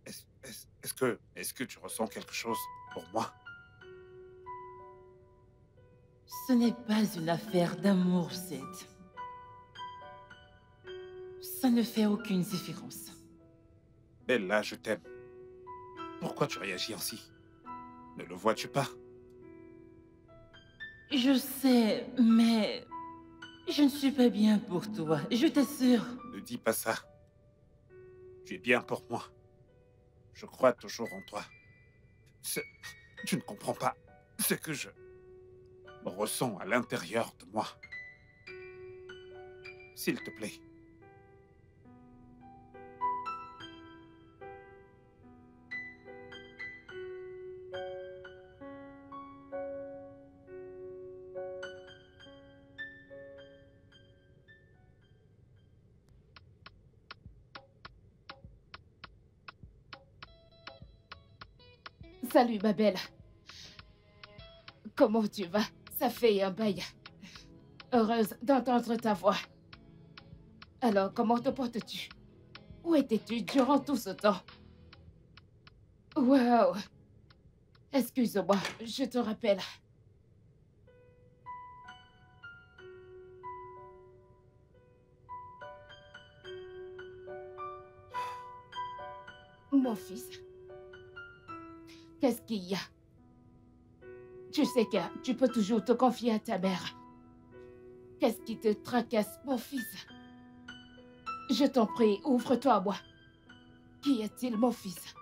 Est-ce que tu ressens quelque chose pour moi? Ce n'est pas une affaire d'amour, Z. Ça ne fait aucune différence. Bella, je t'aime. Pourquoi tu réagis ainsi? Ne le vois-tu pas? Je sais, mais je ne suis pas bien pour toi, je t'assure. Ne dis pas ça. Tu es bien pour moi. Je crois toujours en toi. Tu ne comprends pas ce que je ressens à l'intérieur de moi. S'il te plaît. Salut, ma belle. Comment tu vas? Ça fait un bail. Heureuse d'entendre ta voix. Alors, comment te portes-tu? Où étais-tu durant tout ce temps? Wow. Excuse-moi, je te rappelle. Mon fils, qu'est-ce qu'il y a? Tu sais que tu peux toujours te confier à ta mère. Qu'est-ce qui te tracasse, mon fils? Je t'en prie, ouvre-toi à moi. Qu'y a-t-il, mon fils?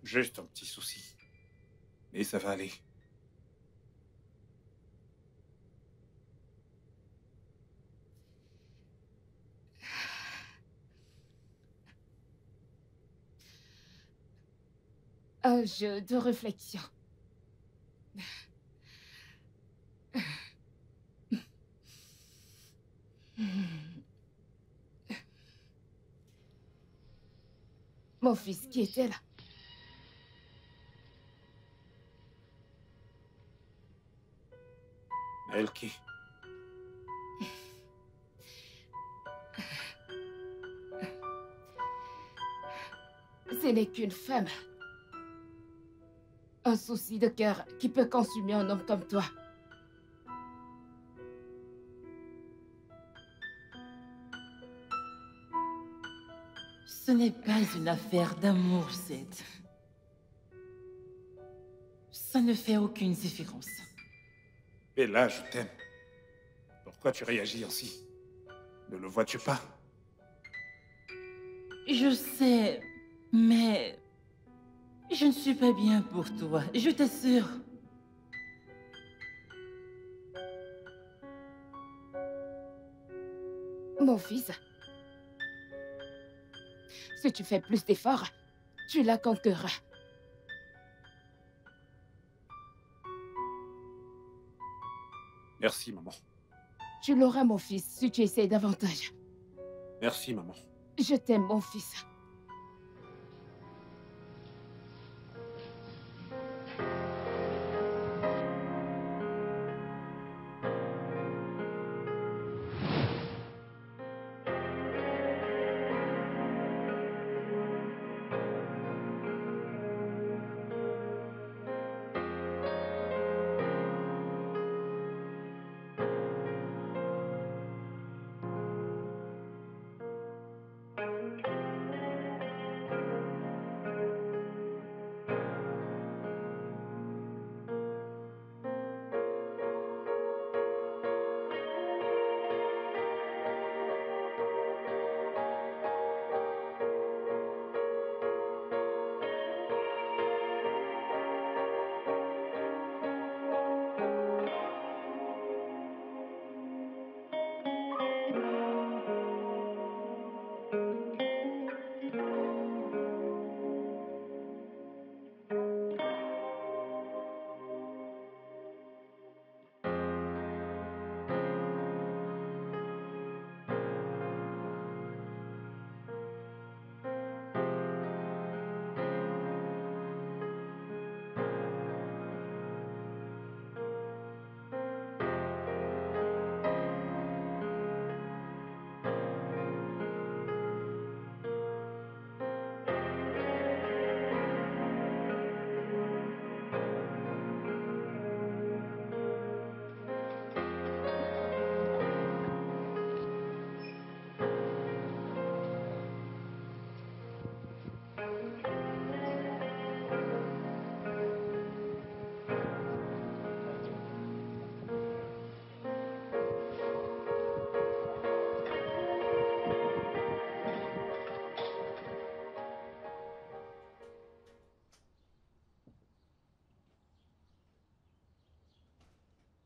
Juste un petit souci. Mais ça va aller. Un jeu de réflexion. Mon fils qui était là. Elle qui? Ce n'est qu'une femme. Un souci de cœur qui peut consumer un homme comme toi. Ce n'est pas une affaire d'amour, Z. Ça ne fait aucune différence. Bella, je t'aime. Pourquoi tu réagis ainsi? Ne le vois-tu pas? Je sais, mais je ne suis pas bien pour toi, je t'assure. Mon fils, si tu fais plus d'efforts, tu la conquerras. Merci, maman. Tu l'auras, mon fils, si tu essaies davantage. Merci, maman. Je t'aime, mon fils.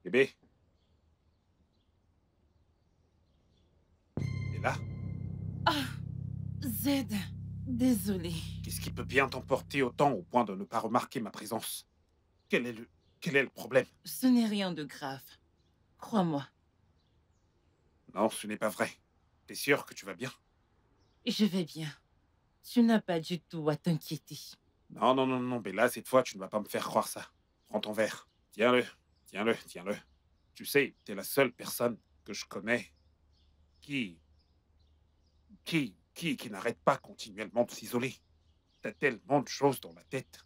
Bébé. Et là, Zed, désolé. qu'est-ce qui peut bien t'emporter autant au point de ne pas remarquer ma présence? Quel est le problème? Ce n'est rien de grave. Crois-moi. Non, ce n'est pas vrai. T'es sûr que tu vas bien? Je vais bien. Tu n'as pas du tout à t'inquiéter. Non, non, non, non, Bella, cette fois, tu ne vas pas me faire croire ça. Prends ton verre. Tiens-le, tiens-le, tiens-le. Tu sais, t'es la seule personne que je connais qui n'arrête pas continuellement de s'isoler. T'as tellement de choses dans la tête.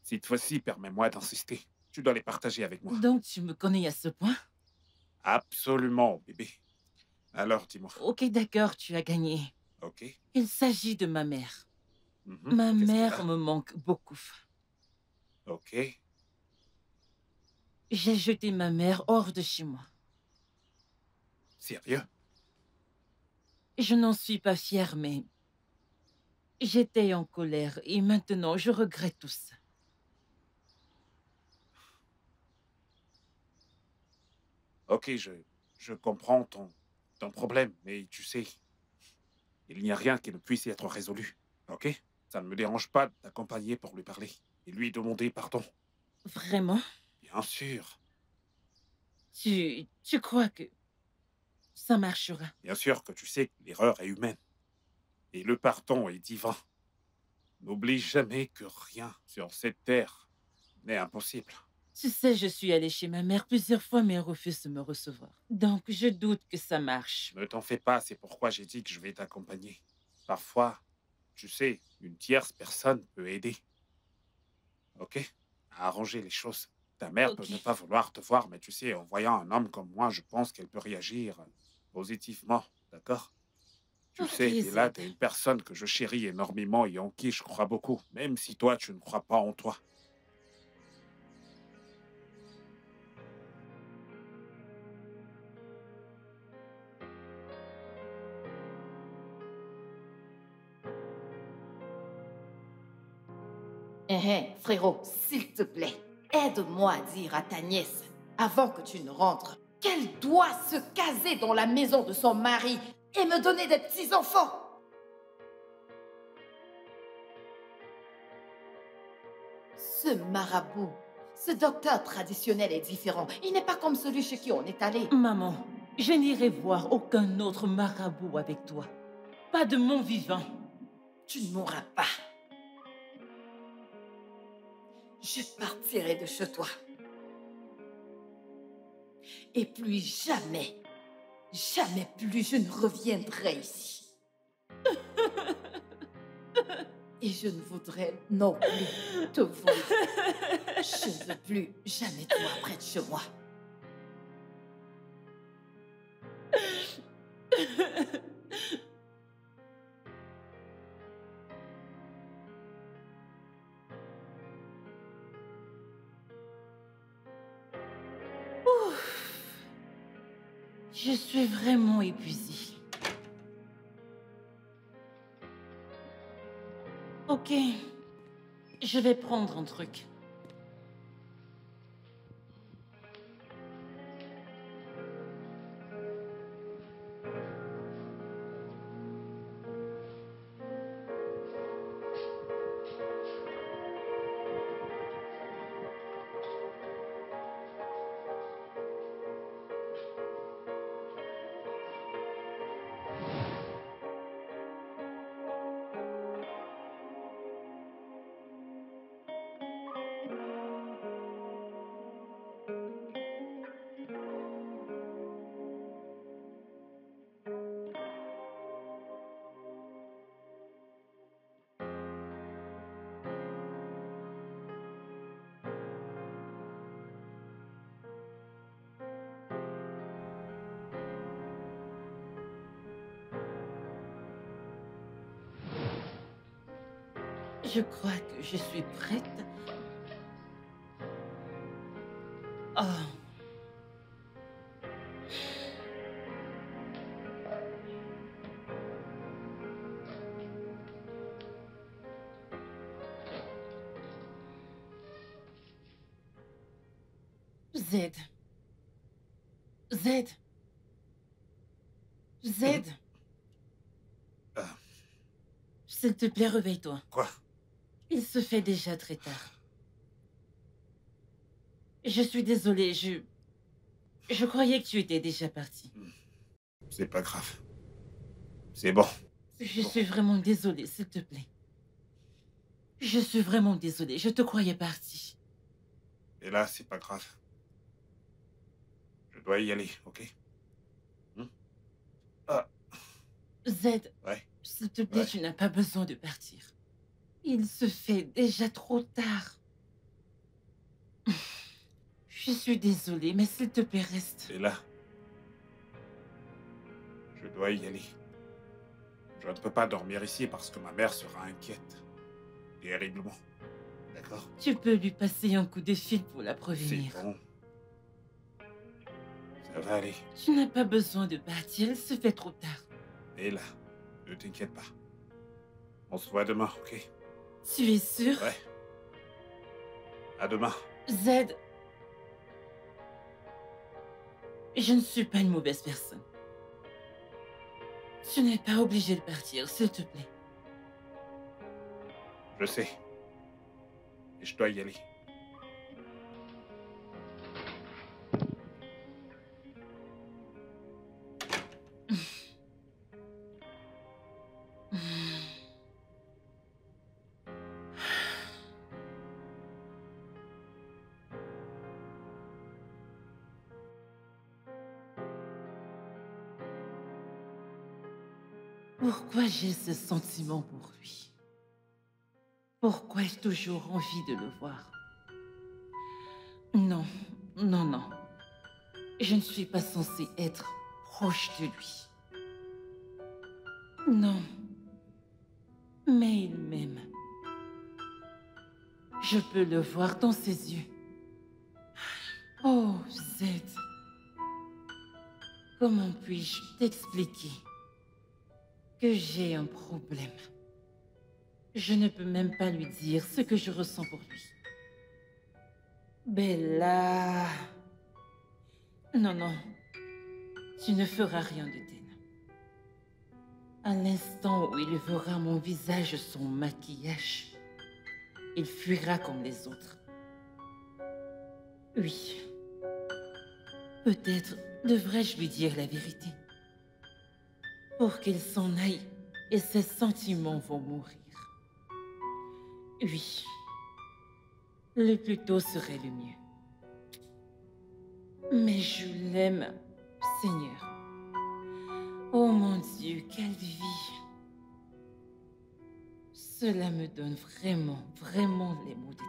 Cette fois-ci, permets-moi d'insister. Tu dois les partager avec moi. Donc tu me connais à ce point? Absolument, bébé. Alors, dis-moi. Ok, d'accord, tu as gagné. Ok. Il s'agit de ma mère. Mhm. Ma Qu'est-ce qu'il y mère a? me manque beaucoup. Ok. J'ai jeté ma mère hors de chez moi. Sérieux? Je n'en suis pas fière, mais j'étais en colère et maintenant je regrette tout ça. Ok, je comprends ton problème, mais tu sais, il n'y a rien qui ne puisse y être résolu. Ok? Ça ne me dérange pas de t'accompagner pour lui parler et lui demander pardon. Vraiment? Bien sûr. Tu crois que ça marchera? Bien sûr que tu sais que l'erreur est humaine. Et le pardon est divin. N'oublie jamais que rien sur cette terre n'est impossible. Tu sais, je suis allée chez ma mère plusieurs fois, mais elle refuse de me recevoir. Donc, je doute que ça marche. Ne t'en fais pas, c'est pourquoi j'ai dit que je vais t'accompagner. Parfois, tu sais, une tierce personne peut aider. Ok? À arranger les choses. Ta mère Ok. peut ne pas vouloir te voir, mais tu sais, en voyant un homme comme moi, je pense qu'elle peut réagir positivement. D'accord? Tu Ok, sais, Bella, Zed. t'es une personne que je chéris énormément et en qui je crois beaucoup, même si toi, tu ne crois pas en toi. Frérot, s'il te plaît, aide-moi à dire à ta nièce, avant que tu ne rentres, qu'elle doit se caser dans la maison de son mari et me donner des petits-enfants. Ce marabout, ce docteur traditionnel est différent. Il n'est pas comme celui chez qui on est allé. Maman, je n'irai voir aucun autre marabout avec toi. Pas de mon vivant. Tu ne mourras pas. Je partirai de chez toi. Et plus jamais, jamais plus je ne reviendrai ici. Et je ne voudrais non plus te voir. Je ne veux plus jamais te voir près de chez moi. Je suis vraiment épuisée. Ok, je vais prendre un truc. Je crois que je suis prête. Oh. Z. Z. Z. S'il te plaît, réveille-toi. Quoi? Il se fait déjà très tard. Je suis désolée, je croyais que tu étais déjà parti. C'est pas grave. C'est bon. Je suis vraiment désolée, s'il te plaît. Je suis vraiment désolée, je te croyais parti. Et là, c'est pas grave. Je dois y aller, ok? Z, Ouais. s'il te plaît, Ouais. tu n'as pas besoin de partir. Il se fait déjà trop tard. Je suis désolée, mais s'il te plaît, reste. Et là, je dois y aller. Je ne peux pas dormir ici parce que ma mère sera inquiète. Terriblement. D'accord? Tu peux lui passer un coup de fil pour la C'est prévenir. bon. Ça va aller. Tu n'as pas besoin de partir, il se fait trop tard. Et là, ne t'inquiète pas. On se voit demain, ok? Tu es sûr? Ouais. À demain. Z, je ne suis pas une mauvaise personne. Tu n'es pas obligé de partir, s'il te plaît. Je sais. Et je dois y aller. Pourquoi j'ai ce sentiment pour lui? Pourquoi ai-je toujours envie de le voir? Non, non, non. Je ne suis pas censée être proche de lui. Non. Mais il m'aime. Je peux le voir dans ses yeux. Oh, Z. Comment puis-je t'expliquer que j'ai un problème? Je ne peux même pas lui dire ce que je ressens pour lui. Bella, Non, non. Tu ne feras rien de tel. À l'instant où il verra mon visage sans maquillage, il fuira comme les autres. Oui. Peut-être devrais-je lui dire la vérité. Pour qu'il s'en aille et ses sentiments vont mourir. Oui. Le plus tôt serait le mieux. Mais je l'aime, Seigneur. Oh mon Dieu, quelle vie! Cela me donne vraiment, vraiment les maux de tête.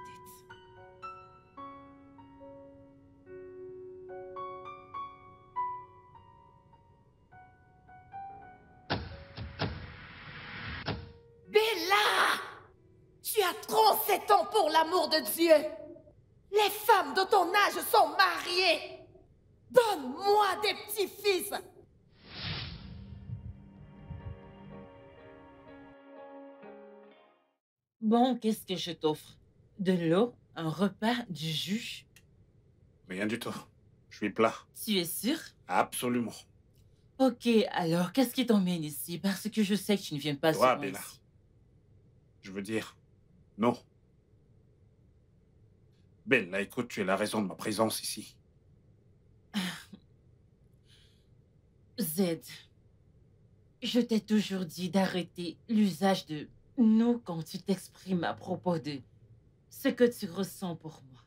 Bella! Tu as 37 ans pour l'amour de Dieu! Les femmes de ton âge sont mariées! Donne-moi des petits-fils! Bon, qu'est-ce que je t'offre? De l'eau, un repas, du jus? Rien du tout. Je suis plat. Tu es sûr? Absolument. Ok, alors qu'est-ce qui t'emmène ici? Parce que je sais que tu ne viens pas Toi, souvent Bella. ici. Je veux dire, non. Bella, écoute, tu es la raison de ma présence ici. Z, je t'ai toujours dit d'arrêter l'usage de nous quand tu t'exprimes à propos de ce que tu ressens pour moi.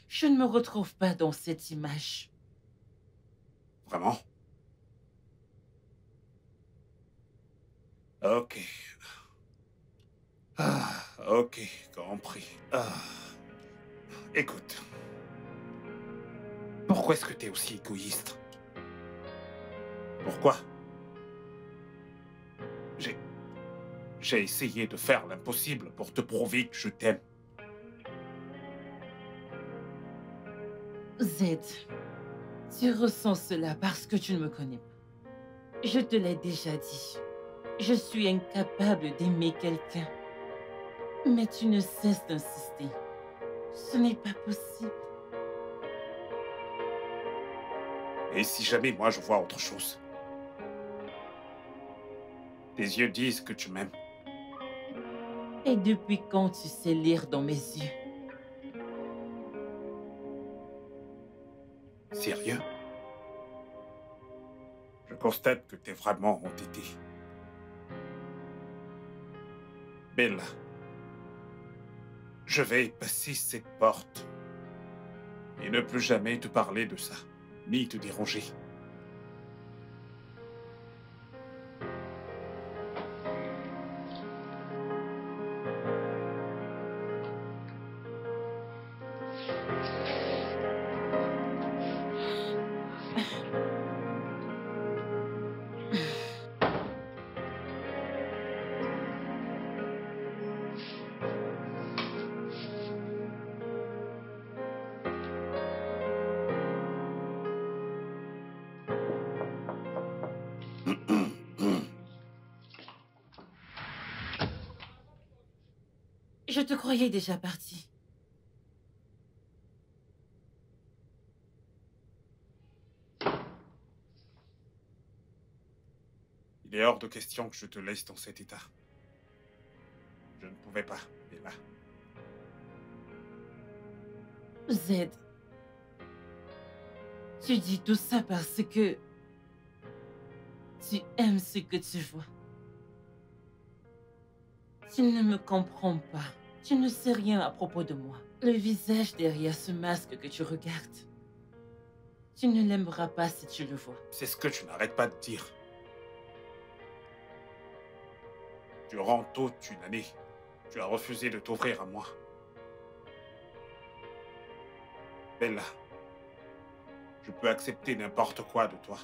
Je ne me retrouve pas dans cette image. Vraiment? Ok. Ok, compris. Écoute. Pourquoi est-ce que t'es aussi égoïste? Pourquoi? J'ai essayé de faire l'impossible pour te prouver que je t'aime. Z, tu ressens cela parce que tu ne me connais pas. Je te l'ai déjà dit. Je suis incapable d'aimer quelqu'un. Mais tu ne cesses d'insister. Ce n'est pas possible. Et si jamais moi je vois autre chose? Tes yeux disent que tu m'aimes. Et depuis quand tu sais lire dans mes yeux? Sérieux? Je constate que t'es vraiment entêté. Bella, je vais passer cette porte et ne plus jamais te parler de ça, ni te déranger. Je te croyais déjà parti. Il est hors de question que je te laisse dans cet état. Je ne pouvais pas, Bella. Z, tu dis tout ça parce que tu aimes ce que tu vois. Tu ne me comprends pas. Tu ne sais rien à propos de moi. Le visage derrière ce masque que tu regardes. Tu ne l'aimeras pas si tu le vois. C'est ce que tu n'arrêtes pas de dire. Durant toute une année, tu as refusé de t'ouvrir à moi. Bella, je peux accepter n'importe quoi de toi.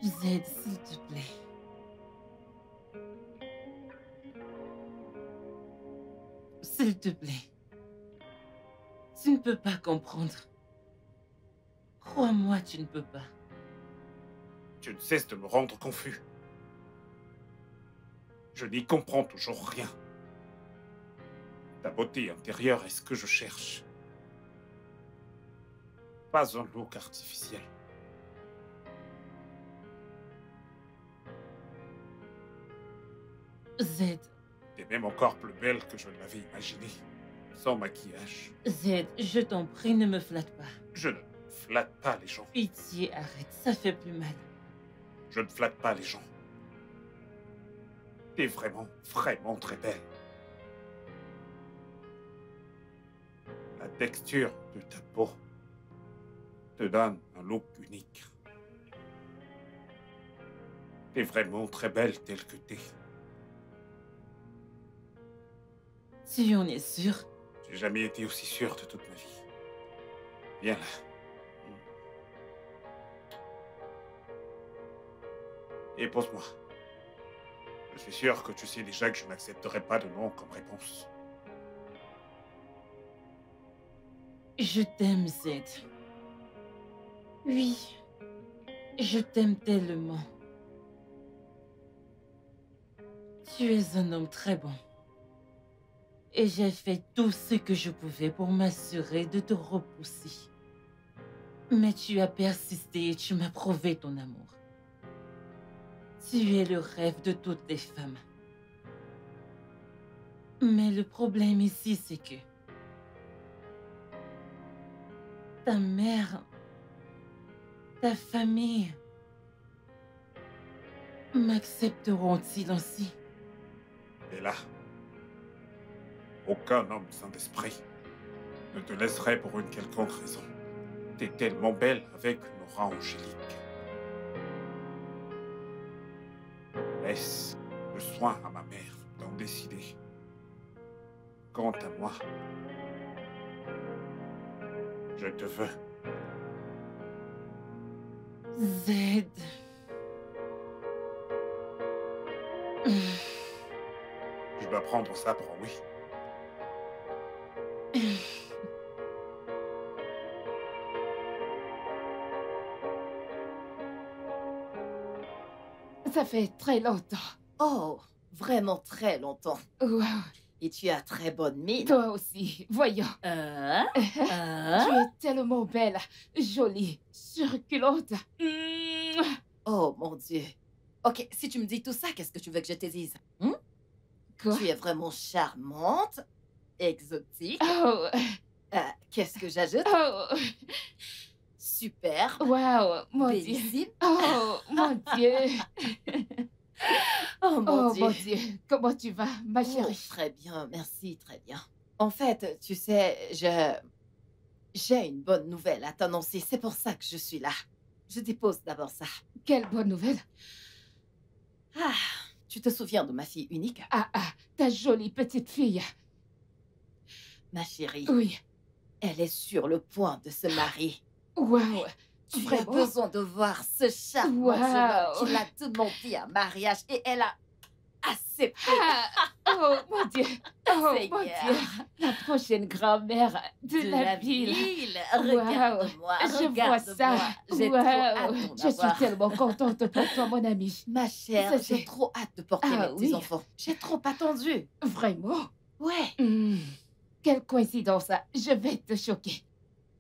Z, s'il te plaît. S'il te plaît. Tu ne peux pas comprendre. Crois-moi, tu ne peux pas. Tu ne cesses de me rendre confus. Je n'y comprends toujours rien. Ta beauté intérieure est ce que je cherche. pas un look artificiel. Zed, T'es même encore plus belle que je ne l'avais imaginé. Sans maquillage. Zed, je t'en prie, ne me flatte pas. Je ne flatte pas les gens. Pitié, arrête, ça fait plus mal. Je ne flatte pas les gens. T'es vraiment, vraiment très belle. La texture de ta peau te donne un look unique. T'es vraiment très belle telle que t'es. Tu en es sûr? J'ai jamais été aussi sûr de toute ma vie. Viens là. Et pose-moi. Je suis sûr que tu sais déjà que je n'accepterai pas de non comme réponse. Je t'aime, Zed. Oui, je t'aime tellement. Tu es un homme très bon. Et j'ai fait tout ce que je pouvais pour m'assurer de te repousser. Mais tu as persisté et tu m'as prouvé ton amour. Tu es le rêve de toutes les femmes. Mais le problème ici, c'est que ta mère, ta famille, m'accepteront-ils ainsi? Et là, aucun homme sans esprit ne te laisserait pour une quelconque raison. T'es tellement belle avec une aura angélique. Laisse le soin à ma mère d'en décider. Quant à moi, je te veux. Zed. Je dois prendre ça pour un oui. Ça fait très longtemps. Oh, vraiment très longtemps. Wow. Et tu as très bonne mine. Toi aussi, voyons. Tu es tellement belle, jolie, succulente. Oh, mon Dieu. Ok, si tu me dis tout ça, qu'est-ce que tu veux que je te dise? Quoi? Tu es vraiment charmante, exotique. Oh, Qu'est-ce que j'ajoute? oh, Super. wow, mon Dieu. Bellissime. Oh, mon Dieu. Oh, mon Oh, Dieu. mon Dieu. Comment tu vas, ma Oh, chérie? très bien, merci, très bien. En fait, tu sais, j'ai une bonne nouvelle à t'annoncer. C'est pour ça que je suis là. Je dépose d'abord ça. Quelle bonne nouvelle. Ah, tu te souviens de ma fille unique? Ah, ta jolie petite fille. Ma chérie, Oui. elle est sur le point de se marier. Wow. Tu as Vraiment? besoin de voir ce charmant jeune homme qui l'a demandé en mariage et elle a accepté. Oh, mon Dieu. Oh, Seigneur. mon Dieu. La prochaine grand-mère de la ville. Regarde-moi, Je vois regarde-moi. ça. J'ai trop hâte d'en Je suis avoir. tellement contente pour toi, mon ami. Ma chère, Ça, c'est- j'ai trop hâte de porter Ah, mes oui. petits-enfants. J'ai trop attendu. Vraiment? Ouais. Quelle coïncidence. Je vais te choquer.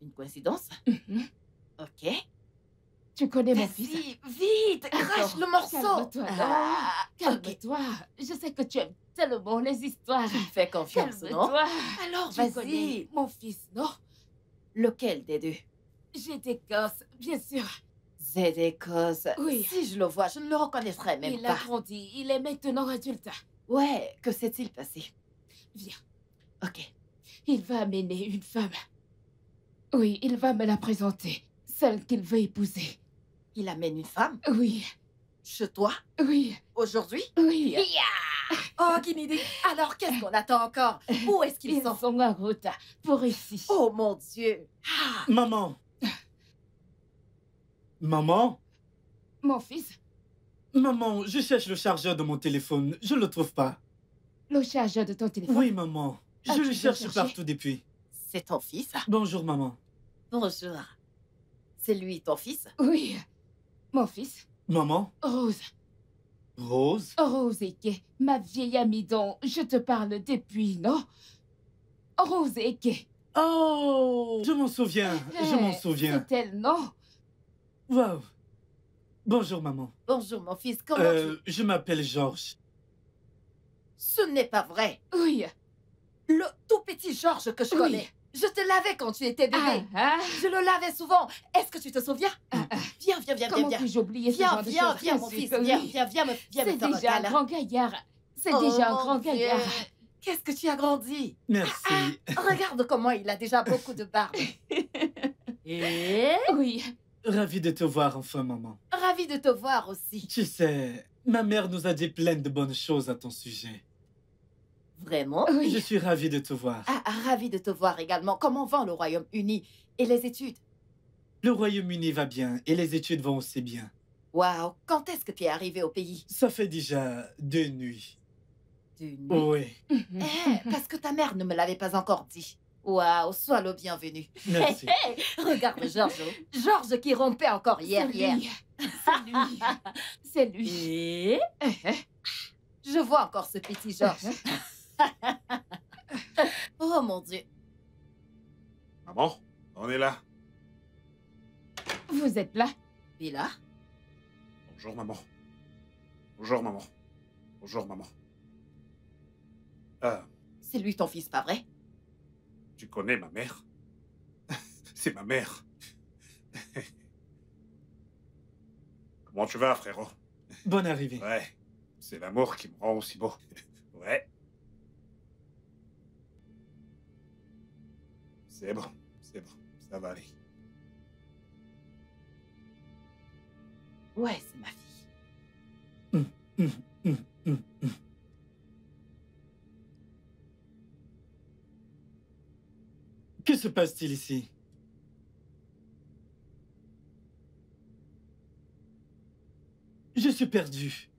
Une coïncidence? Mhm. Ok. Tu connais mon fils? Vas-y, vite, crache Attends, le morceau. calme-toi, Ah, ok. Calme-toi. Je sais que tu aimes tellement les histoires. Tu me fais confiance, non? Calme-toi. Alors, Tu connais vas-y. mon fils, non? Lequel des deux? J'ai des gosses, bien sûr. Zedekos. Oui. Si je le vois, je ne le reconnaîtrais même Il a pas. grandi. Il est maintenant adulte. Ouais, que s'est-il passé? Viens. Ok. Il va amener une femme. Oui, il va me la présenter. Celle qu'il veut épouser. Il amène une femme Oui, chez toi oui, aujourd'hui? oui. Oh, quelle idée! Alors, qu'est-ce qu'on attend encore? Où est-ce qu'ils Ils sont? sont en route pour ici. Oh mon Dieu! Ah, Maman. Maman. Mon fils, Maman, je cherche le chargeur de mon téléphone. Je ne le trouve pas. le chargeur de ton téléphone. Oui, maman. Ah, Je tu le veux cherche chercher? partout depuis. c'est ton fils? Bonjour, maman. Bonjour. C'est lui, ton fils? Oui, mon fils. Maman. Rose. Rose. Rose Eke, ma vieille amie dont je te parle depuis, non? Rose Eke. Oh, je m'en souviens, je m'en souviens. C'est elle, non? Waouh. Bonjour, maman. Bonjour, mon fils. Comment Je m'appelle Georges. Ce n'est pas vrai. Oui. Le tout petit Georges que je connais. Je te lavais quand tu étais bébé. Je le lavais souvent. Est-ce que tu te souviens? Viens, Comment puis-je oublier ce genre de viens, choses? viens, mon Bien fils. sûr que Viens, oui. viens me C'est faire un déjà un câlin. grand gaillard. C'est Oh, déjà un mon grand Dieu. gaillard. Qu'est-ce que tu as grandi? Merci. Regarde comment il a déjà beaucoup de barbe. Et Oui. Ravi de te voir enfin, maman. ravi de te voir aussi. Tu sais, ma mère nous a dit plein de bonnes choses à ton sujet. Vraiment? Oui. Je suis ravi de te voir. Ravi de te voir également. Comment va le Royaume-Uni et les études? Le Royaume-Uni va bien et les études vont aussi bien. Waouh, quand est-ce que tu es arrivé au pays? Ça fait déjà 2 nuits. D'une Oui, parce que ta mère ne me l'avait pas encore dit. Waouh, sois le bienvenu. merci. Regarde Georges. Georges qui rompait encore hier. C'est lui. C'est lui. Et je vois encore ce petit Georges. Oh mon Dieu. Maman, on est là. Vous êtes là? Bila? Bonjour, maman. Bonjour, maman. Bonjour, maman. C'est lui ton fils, pas vrai? Tu connais ma mère? C'est ma mère. Comment tu vas, frérot? Bonne arrivée. Ouais, c'est l'amour qui me rend aussi beau. Ouais. C'est bon, ça va aller. Ouais, c'est ma fille. Que se passe-t-il ici? Je suis perdu.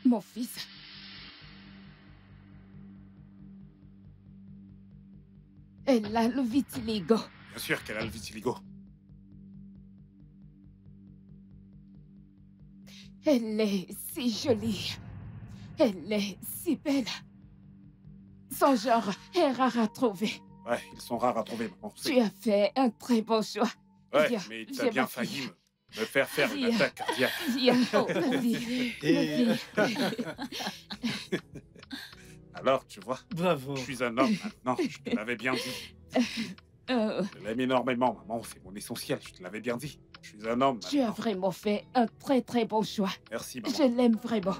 Mon fils. Elle a le vitiligo. Bien sûr qu'elle a le vitiligo. Elle est si jolie. Elle est si belle. Son genre est rare à trouver. Ouais, ils sont rares à trouver, maman. Tu as fait un très bon choix. Ouais, Viens, mais viens, t'as bien ma fille. failli me faire faire une Viens. attaque cardiaque. Viens, vas-y. Et- Alors, tu vois, Bravo. je suis un homme maintenant, je te l'avais bien dit. Je l'aime énormément, maman, c'est mon essentiel, je te l'avais bien dit. Je suis un homme Tu as maintenant. vraiment fait un très très bon choix. Merci, maman. Je l'aime vraiment.